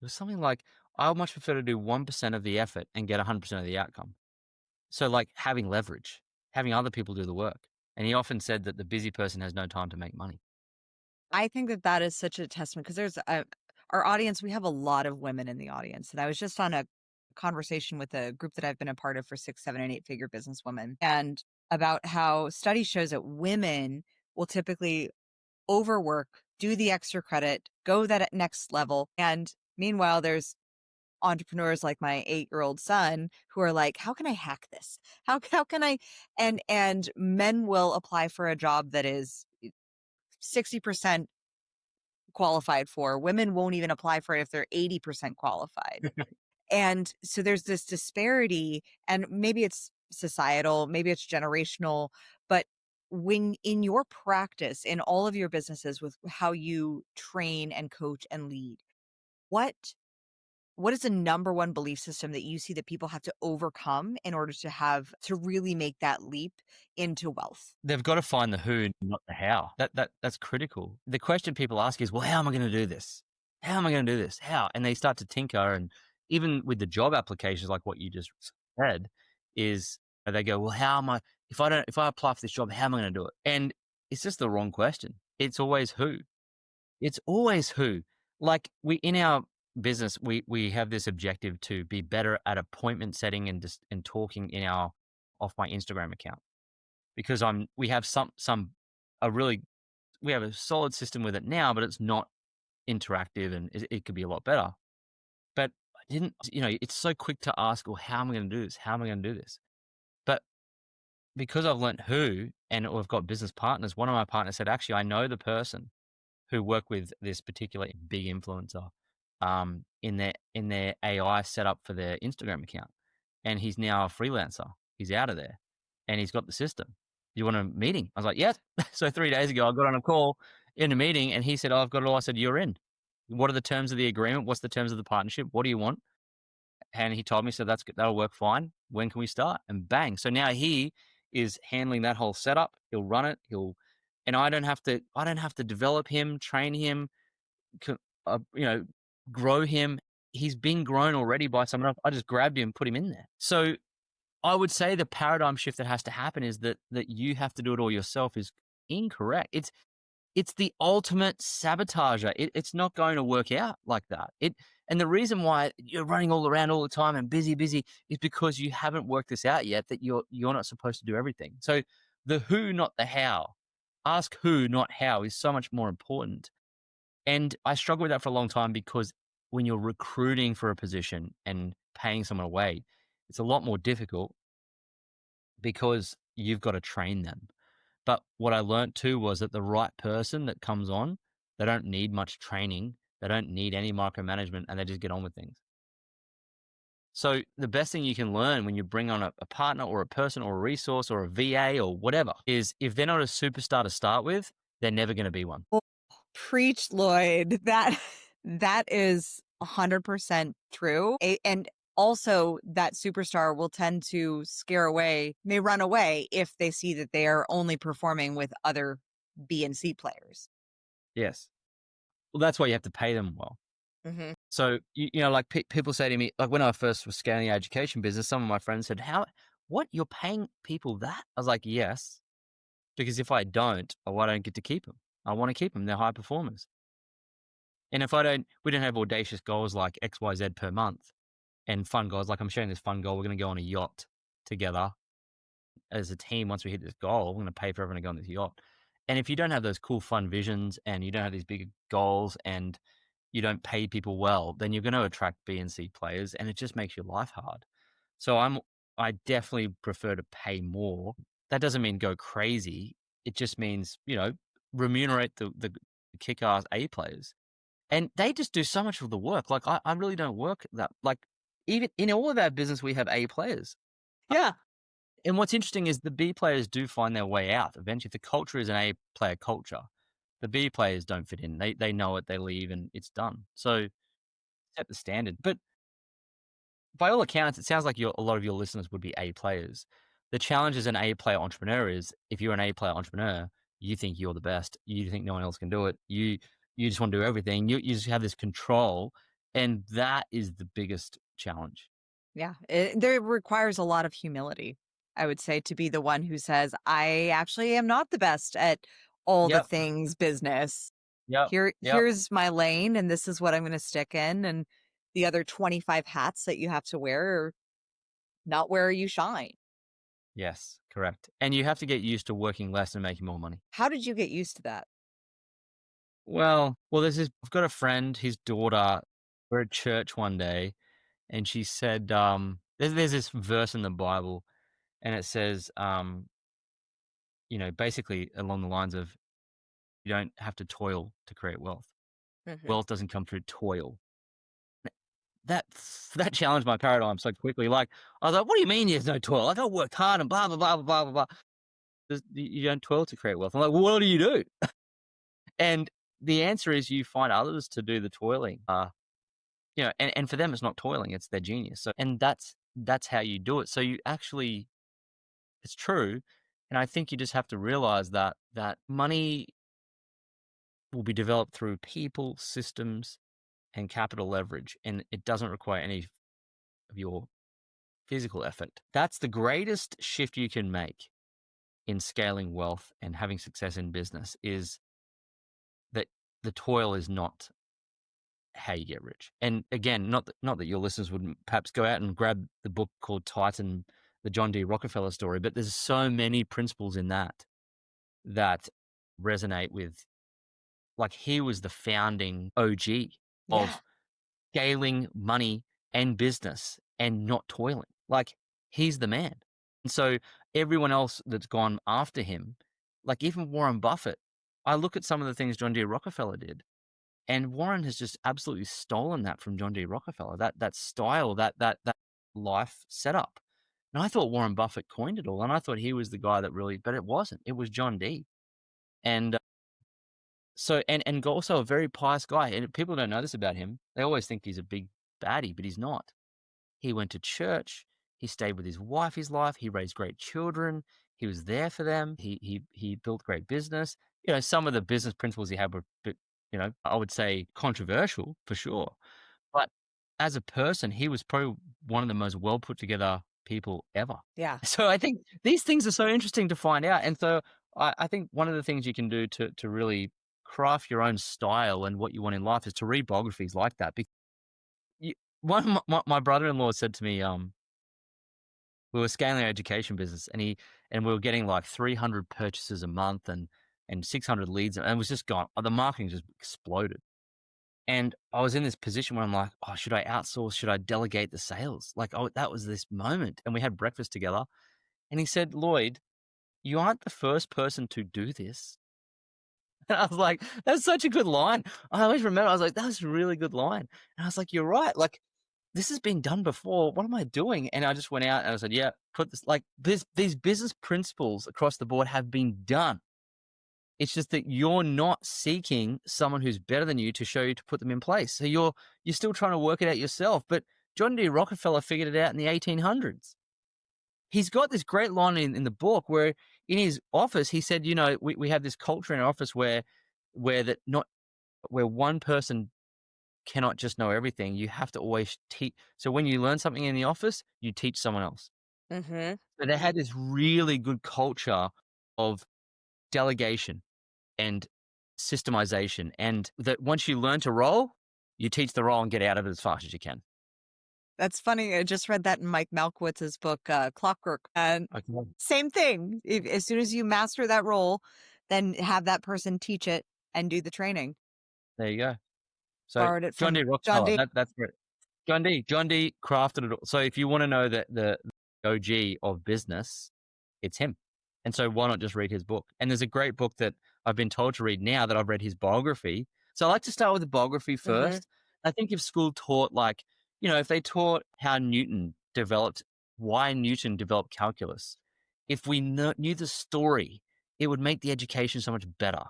It was something like, I much prefer to do 1% of the effort and get 100% of the outcome. So, like having leverage, having other people do the work. And he often said that the busy person has no time to make money. I think that that is such a testament because there's our audience, we have a lot of women in the audience. And I was just on a conversation with a group that I've been a part of for 6, 7, and 8-figure businesswomen, and about how study shows that women will typically overwork, do the extra credit, go that next level. And meanwhile, there's entrepreneurs like my 8-year-old son who are like, how can I hack this? How can I? And men will apply for a job that is 60% qualified for. Women won't even apply for it if they're 80% qualified. And so there's this disparity, and maybe it's societal, maybe it's generational, but when in your practice, in all of your businesses with how you train and coach and lead, what what is the number one belief system that you see that people have to overcome in order to really make that leap into wealth? They've got to find the who, not the how. That's critical. The question people ask is, well, how am I going to do this? How am I going to do this? How? And they start to tinker. And even with the job applications, like what you just said, is they go, well, how am I? If I apply for this job, how am I going to do it? And it's just the wrong question. It's always who. It's always who. Like in our business, we have this objective to be better at appointment setting and talking off my Instagram account, because we have a really we have a solid system with it now, but it's not interactive, and it could be a lot better. But I didn't, it's so quick to ask, well, how am I going to do this? How am I going to do this? But because I've learned who, and we've got business partners, one of my partners said, actually, I know the person who worked with this particular big influencer in their AI setup for their Instagram account, and he's now a freelancer. He's out of there, and he's got the system. You want a meeting? I was like, yes. So 3 days ago, I got on a call in a meeting, and he said, oh, I've got it all. I said, you're in. What are the terms of the agreement? What's the terms of the partnership? What do you want? And he told me, so that'll work fine. When can we start? And bang. So now he is handling that whole setup. He'll run it. And I don't have to develop him, train him, co- grow him. He's been grown already by someone else. I just grabbed him, put him in there. So I would say the paradigm shift that has to happen is that you have to do it all yourself is incorrect. It's the ultimate sabotager. It's not going to work out like that. And the reason why you're running all around all the time and busy is because you haven't worked this out yet, that you're not supposed to do everything. So the who, not the how. Ask who, not how, is so much more important. And I struggled with that for a long time, because when you're recruiting for a position and paying someone away, it's a lot more difficult. because you've got to train them. But what I learned too was that the right person that comes on, they don't need much training. They don't need any micromanagement and they just get on with things. So the best thing you can learn when you bring on a partner or a person or a resource or a VA or whatever is if they're not a superstar to start with, they're never going to be one. Oh, preach, Lloyd. That is 100% true. And also that superstar will tend to may run away if they see that they are only performing with other B and C players. Yes. Well, that's why you have to pay them well. Mhm. So, like people say to me, like when I first was scaling the education business, some of my friends said, what, you're paying people that? I was like, yes, because if I don't, I don't get to keep them. I want to keep them. They're high performers. And if we don't have audacious goals like X, Y, Z per month and fun goals, like I'm sharing this fun goal, we're going to go on a yacht together as a team. Once we hit this goal, we're going to pay for everyone to go on this yacht. And if you don't have those cool, fun visions and you don't have these big goals and you don't pay people well, then you're going to attract B and C players and it just makes your life hard. So I definitely prefer to pay more. That doesn't mean go crazy. It just means, remunerate the kick-ass A players. And they just do so much of the work. Like I really don't work that, like even in all of our business, we have A players. Yeah. And what's interesting is the B players do find their way out eventually. If the culture is an A player culture, the B players don't fit in. They know it, they leave and it's done. So set the standard. But by all accounts, it sounds like a lot of your listeners would be A players. The challenge as an A player entrepreneur is if you're an A player entrepreneur, you think you're the best. You think no one else can do it. You just want to do everything. You just have this control. And that is the biggest challenge. Yeah. There requires a lot of humility, I would say, to be the one who says, I actually am not the best at all the Yep. things business. Yep. Yep. Here's my lane and this is what I'm going to stick in. And the other 25 hats that you have to wear are not where you shine. Yes, correct. And you have to get used to working less and making more money. How did you get used to that? Well, I've got a friend, his daughter, we're at church one day, and she said, there's this verse in the Bible, and it says, basically along the lines of, you don't have to toil to create wealth. Mhm. Wealth doesn't come through toil. That that challenged my paradigm so quickly. Like, I was like, what do you mean there's no toil? Like, I worked hard and blah, blah, blah, blah, blah, blah. You don't toil to create wealth. I'm like, well, what do you do? And the answer is you find others to do the toiling. And for them, it's not toiling; it's their genius. So, and that's how you do it. So you actually, it's true, and I think you just have to realize that money will be developed through people, systems, and capital leverage, and it doesn't require any of your physical effort. That's the greatest shift you can make in scaling wealth and having success in business is that the toil is not how you get rich. And again, not that your listeners would perhaps go out and grab the book called Titan, the John D. Rockefeller story, but there's so many principles in that resonate with, like, he was the founding OG Yeah. of scaling money and business and not toiling. Like, he's the man. And so everyone else that's gone after him, like even Warren Buffett, I look at some of the things John D. Rockefeller did. And Warren has just absolutely stolen that from John D. Rockefeller, that style, that life setup. And I thought Warren Buffett coined it all, and I thought he was the guy that really, but it wasn't. It was John D. And and also a very pious guy. And people don't know this about him. They always think he's a big baddie, but he's not. He went to church. He stayed with his wife his life. He raised great children. He was there for them. He built great business. Some of the business principles he had were, I would say controversial for sure. But as a person, he was probably one of the most well put together people ever. Yeah. So I think these things are so interesting to find out. And so I think one of the things you can do to really craft your own style and what you want in life is to read biographies like that. Because one of my brother-in-law said to me, we were scaling our education business and we were getting like 300 purchases a month and 600 leads, and it was just gone. The marketing just exploded. And I was in this position where I'm like, oh, should I outsource? Should I delegate the sales? Like, oh, that was this moment. And we had breakfast together And he said, Lloyd, you aren't the first person to do this. And I was like, that's such a good line. I always remember, I was like, that's a really good line. And I was like, you're right. Like, this has been done before. What am I doing? And I just went out and I said, yeah, put this, like these business principles across the board have been done. It's just that you're not seeking someone who's better than you to show you to put them in place. So you're still trying to work it out yourself. But John D. Rockefeller figured it out in the 1800s. He's got this great line in the book where in his office, he said, you know, we have this culture in our office where one person cannot just know everything. You have to always teach. So when you learn something in the office, you teach someone else. Mm-hmm. So they had this really good culture of delegation and systemization. And that once you learn to roll, you teach the roll and get out of it as fast as you can. That's funny. I just read that in Mike Malkowitz's book, Clockwork. And Okay. same thing. As soon as you master that role, then have that person teach it and do the training. There you go. So Borrowed it John from D. John Rockefeller, D. that's great. John D. crafted it all. So if you want to know the OG of business, it's him. And so why not just read his book? And there's a great book that I've been told to read now that I've read his biography. So I like to start with the biography Mm-hmm. first. I think if school taught, like, you know, if they taught how why Newton developed calculus, if we knew the story, it would make the education so much better.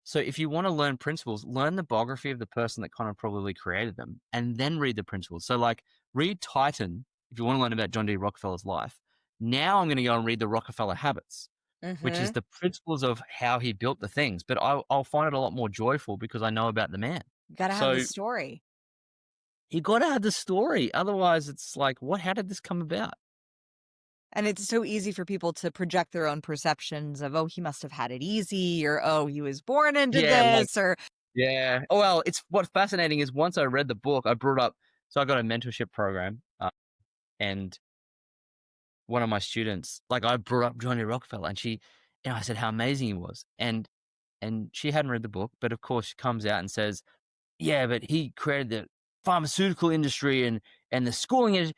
So if you want to learn principles, learn the biography of the person that kind of probably created them and then read the principles. So like read Titan if you want to learn about John D. Rockefeller's life. Now I'm going to go and read the Rockefeller Habits, which is Mm-hmm. the principles of how he built the things. But I'll find it a lot more joyful because I know about the man. You got to have the So story. you got to have the story. Otherwise it's like, how did this come about? And it's so easy for people to project their own perceptions of, oh, he must have had it easy, or, oh, he was born into Yeah. this, or Yeah. Oh, well, what's fascinating is once I read the book, I brought up, so I got a mentorship program and one of my students, like I brought up Johnny Rockefeller and I said how amazing he was. And she hadn't read the book, but of course she comes out and says, yeah, but he created the pharmaceutical industry and the schooling industry.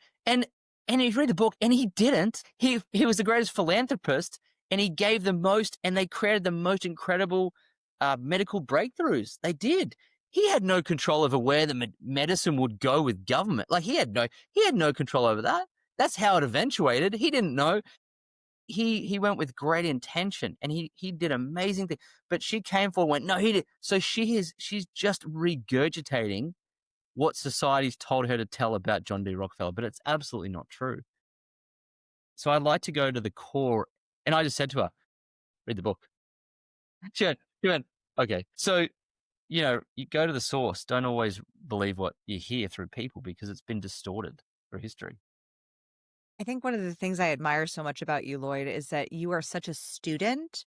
And he read the book and he didn't. He was the greatest philanthropist and he gave the most and they created the most incredible medical breakthroughs. They did. He had no control over where the medicine would go with government. Like he had no control over that. That's how it eventuated. He didn't know. He went with great intention and he did amazing things. But she came forward and went, no, he did. So she's just regurgitating what society's told her to tell about John D. Rockefeller, but it's absolutely not true. So I'd like to go to the core. And I just said to her, read the book. She went, okay. So, you know, you go to the source. Don't always believe what you hear through people because it's been distorted through history. I think one of the things I admire so much about you, Lloyd, is that you are such a student,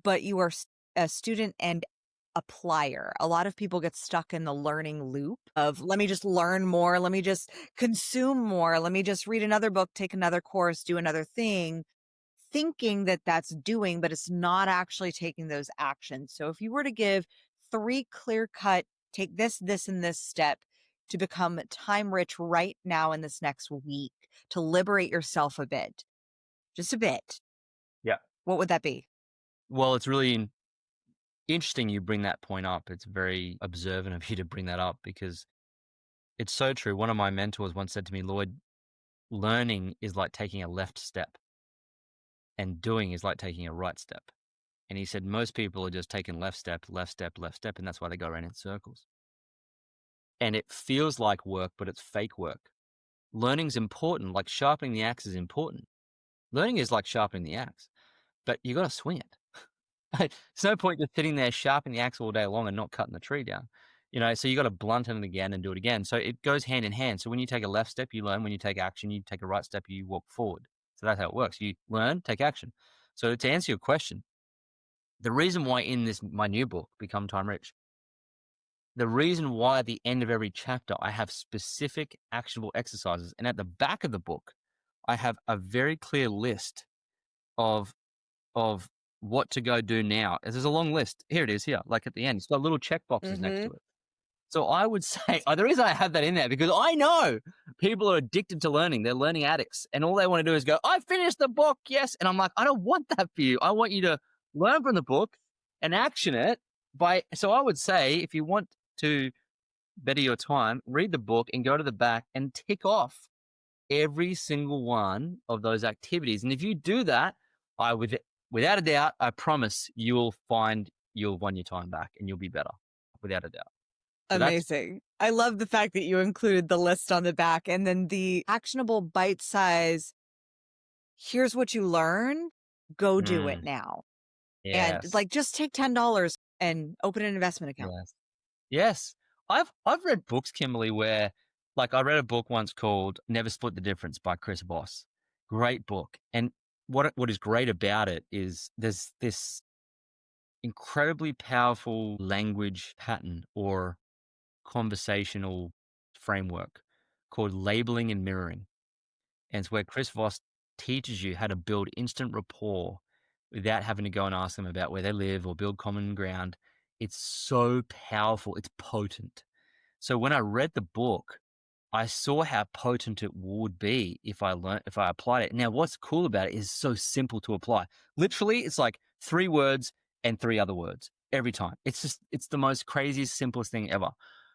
but you are a student and applier. A lot of people get stuck in the learning loop of, let me just learn more, let me just consume more, let me just read another book, take another course, do another thing, thinking that that's doing, but it's not actually taking those actions. So if you were to give 3 clear-cut, take this, and this step to become time rich right now in this next week, to liberate yourself a bit, just a bit, Yeah. what would that be? Well, it's really interesting you bring that point up. It's very observant of you to bring that up because it's so true. One of my mentors once said to me, Lloyd, learning is like taking a left step and doing is like taking a right step. And he said, most people are just taking left step, left step, left step. And that's why they go around in circles. And it feels like work, but it's fake work. Learning's important. Like sharpening the axe is important. Learning is like sharpening the axe, but you got to swing it. There's no point just sitting there sharpening the axe all day long and not cutting the tree down. You know, so you got to blunt it again and do it again. So it goes hand in hand. So when you take a left step, you learn. When you take action, you take a right step, you walk forward. So that's how it works. You learn, take action. So to answer your question, the reason why in my new book, Become Time Rich, the reason why at the end of every chapter, I have specific actionable exercises. And at the back of the book, I have a very clear list of what to go do now. There's a long list. Here it is here, like at the end. It's got little check boxes next to it. So I would say the reason I have that in there because I know people are addicted to learning. They're learning addicts, and all they want to do is go, "I finished the book, yes." And I'm like, I don't want that for you. I want you to learn from the book and action it by. So I would say, if you want to better your time, read the book and go to the back and tick off every single one of those activities. And if you do that, without a doubt, I promise you'll find you'll won your time back and you'll be better, without a doubt. So that's Amazing. I love the fact that you included the list on the back and then the actionable bite size. Here's what you learned. Go do it mm, now. And yes, like, just take $10 and open an investment account. yes, yes. I've read books, Kimberly, where like I read a book once called "Never Split the Difference" by Chris Voss. Great book, and what is great about it is there's this incredibly powerful language pattern or conversational framework called labeling and mirroring. And it's where Chris Voss teaches you how to build instant rapport without having to go and ask them about where they live or build common ground. It's so powerful. It's potent. So when I read the book, I saw how potent it would be if I applied it. Now, what's cool about it is so simple to apply. Literally, it's like 3 words and 3 other words every time. It's the most craziest, simplest thing ever.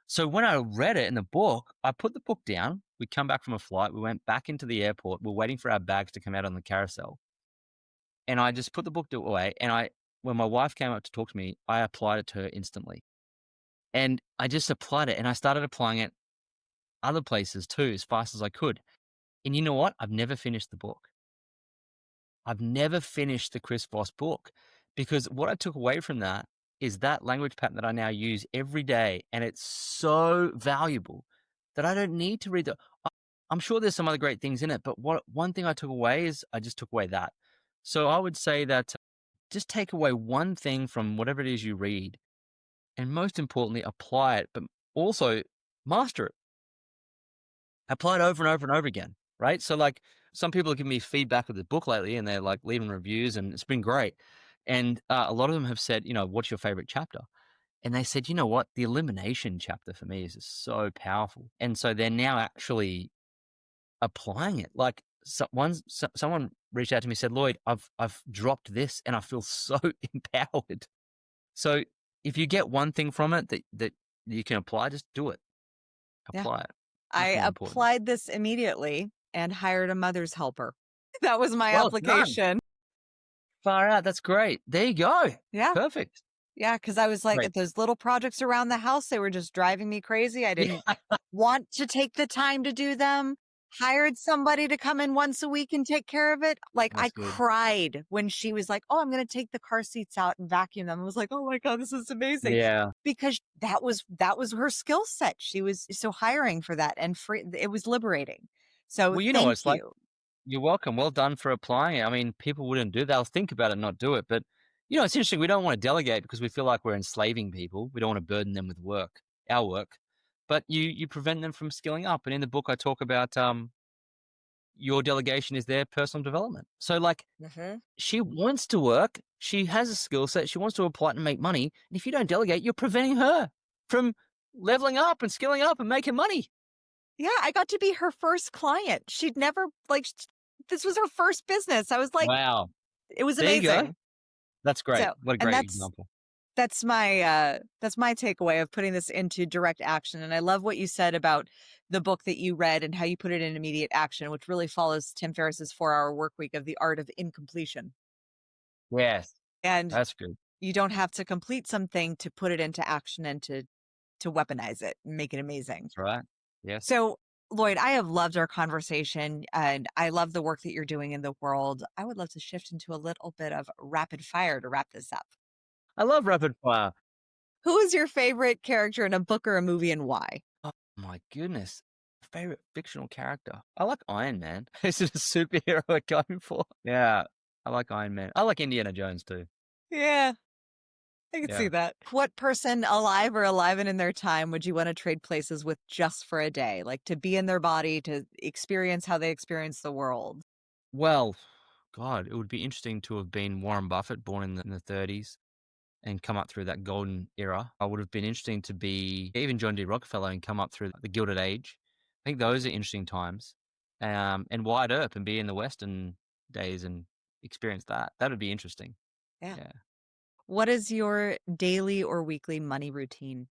So when I read it in the book, I put the book down. We come back from a flight. We went back into the airport. We're waiting for our bags to come out on the carousel. And I just put the book away. And when my wife came up to talk to me, I applied it to her instantly. And I just applied it and I started applying it other places too, as fast as I could. And you know what? I've never finished the book. I've never finished the Chris Voss book because what I took away from that is that language pattern that I now use every day. And it's so valuable that I don't need to read I'm sure there's some other great things in it, but one thing I took away is I just took away that. So I would say that just take away one thing from whatever it is you read and most importantly, apply it, but also master it. Apply it over and over and over again, right? So like some people have given me feedback of the book lately and they're like leaving reviews and it's been great. And a lot of them have said, what's your favorite chapter? And they said, you know what? The elimination chapter for me is just so powerful. And so they're now actually applying it. Like someone reached out to me and said, Lloyd, I've dropped this and I feel so empowered. So if you get one thing from it that you can apply, just do it. Yeah. Apply it. I It's more important. applied this immediately and hired a mother's helper. That was my Well done. application. Far out. That's great. There you go. Yeah. Perfect. Yeah. Cause I was like, Great. at those little projects around the house, they were just driving me crazy. I Yeah. didn't want to take the time to do them. Hired somebody to come in once a week and take care of it. Like, I That's good. cried when she was like, "Oh, I'm going to take the car seats out and vacuum them." I was like, "Oh my God, this is amazing." Yeah. Because that was her skill set. She was so hiring for that and free. It was liberating. So Well, you know what thank it's like. you. You're welcome. Well done for applying it. I mean, people wouldn't do that. They'll think about it and not do it. But, it's interesting. We don't want to delegate because we feel like we're enslaving people. We don't want to burden them with our work. But you prevent them from skilling up. And in the book, I talk about your delegation is their personal development. So, like, Mhm. she wants to work. She has a skill set. She wants to apply it and make money. And if you don't delegate, you're preventing her from leveling up and skilling up and making money. Yeah, I got to be her first client. She'd never this was her first business. I was like, Wow. it was There you go. amazing. That's great. So, What a and great example. that's my takeaway of putting this into direct action. And I love what you said about the book that you read and how you put it in immediate action, which really follows Tim Ferriss's 4-Hour Work Week of the art of incompletion. Yes. And That's good. you don't have to complete something to put it into action and to weaponize it and make it amazing. That's right. Yes. So, Lloyd, I have loved our conversation and I love the work that you're doing in the world. I would love to shift into a little bit of rapid fire to wrap this up. I love rapid fire. Who is your favorite character in a book or a movie and why? Oh my goodness. Favorite fictional character. I like Iron Man. Is it a superhero we're going for? Yeah. I like Iron Man. I like Indiana Jones too. Yeah, I could see Yeah. that. What person alive or alive and in their time would you want to trade places with just for a day? Like to be in their body, to experience how they experience the world? Well, God, it would be interesting to have been Warren Buffett, born in the 30s, and come up through that golden era. I would have been interesting to be even John D. Rockefeller and come up through the Gilded Age. I think those are interesting times. And wide up and be in the Western days and experience that. That would be interesting. Yeah. Yeah. What is your daily or weekly money routine?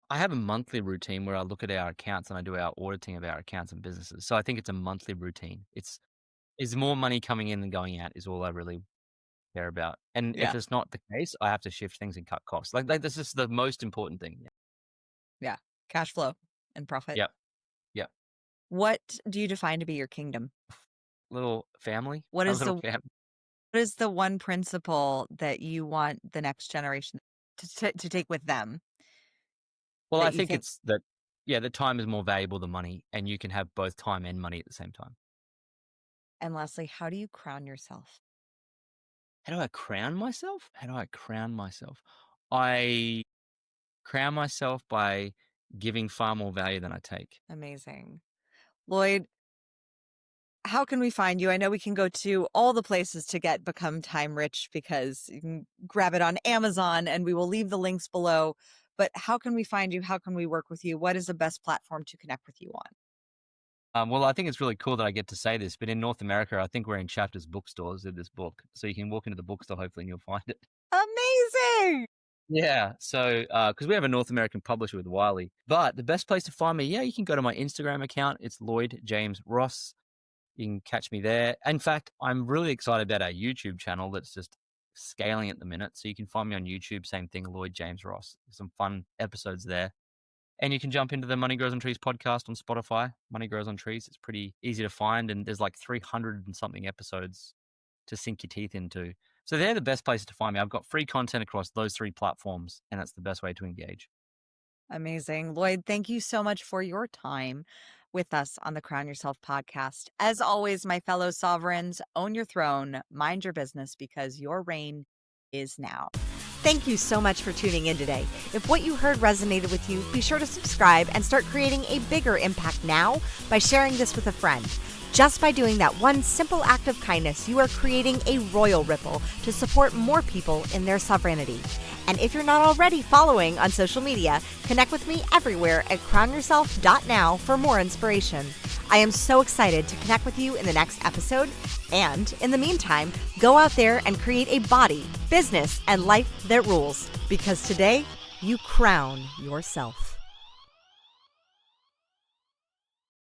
I have a monthly routine where I look at our accounts and I do our auditing of our accounts and businesses. So I think it's a monthly routine. Is more money coming in than going out is all I really care about. And if Yeah. it's not the case, I have to shift things and cut costs. Like this is the most important thing. Yeah. Yeah. Cash flow and profit. Yep. Yep. What do you define to be your kingdom? Little family. What A is little the family. what is the one principle that you want the next generation to take with them Well, I that you think think? it's that, yeah, that time is more valuable than money, and you can have both time and money at the same time. And lastly, how do you crown yourself? How do I crown myself? How do I crown myself? I crown myself by giving far more value than I take. Amazing. Lloyd, how can we find you? I know we can go to all the places to get Become Time Rich because you can grab it on Amazon and we will leave the links below. But how can we find you? How can we work with you? What is the best platform to connect with you on? Well, I think it's really cool that I get to say this, but in North America, I think we're in Chapters bookstores of this book. So you can walk into the bookstore, hopefully, and you'll find it. Amazing. Yeah. So, because we have a North American publisher with Wiley. But the best place to find me, yeah, you can go to my Instagram account. It's Lloyd James Ross. You can catch me there. In fact, I'm really excited about our YouTube channel that's just scaling at the minute. So you can find me on YouTube, same thing, Lloyd James Ross. There's some fun episodes there. And you can jump into the Money Grows on Trees podcast on Spotify. Money Grows on Trees. It's pretty easy to find. And there's like 300 and something episodes to sink your teeth into. So they're the best places to find me. I've got free content across those 3 platforms, and that's the best way to engage. Amazing. Lloyd, thank you so much for your time with us on the Crown Yourself podcast. As always, my fellow sovereigns, own your throne, mind your business because your reign is now. Thank you so much for tuning in today. If what you heard resonated with you, be sure to subscribe and start creating a bigger impact now by sharing this with a friend. Just by doing that one simple act of kindness, you are creating a royal ripple to support more people in their sovereignty. And if you're not already following on social media, connect with me everywhere at crownyourself.now for more inspiration. I am so excited to connect with you in the next episode. And in the meantime, go out there and create a body, business, and life that rules. Because today, you crown yourself.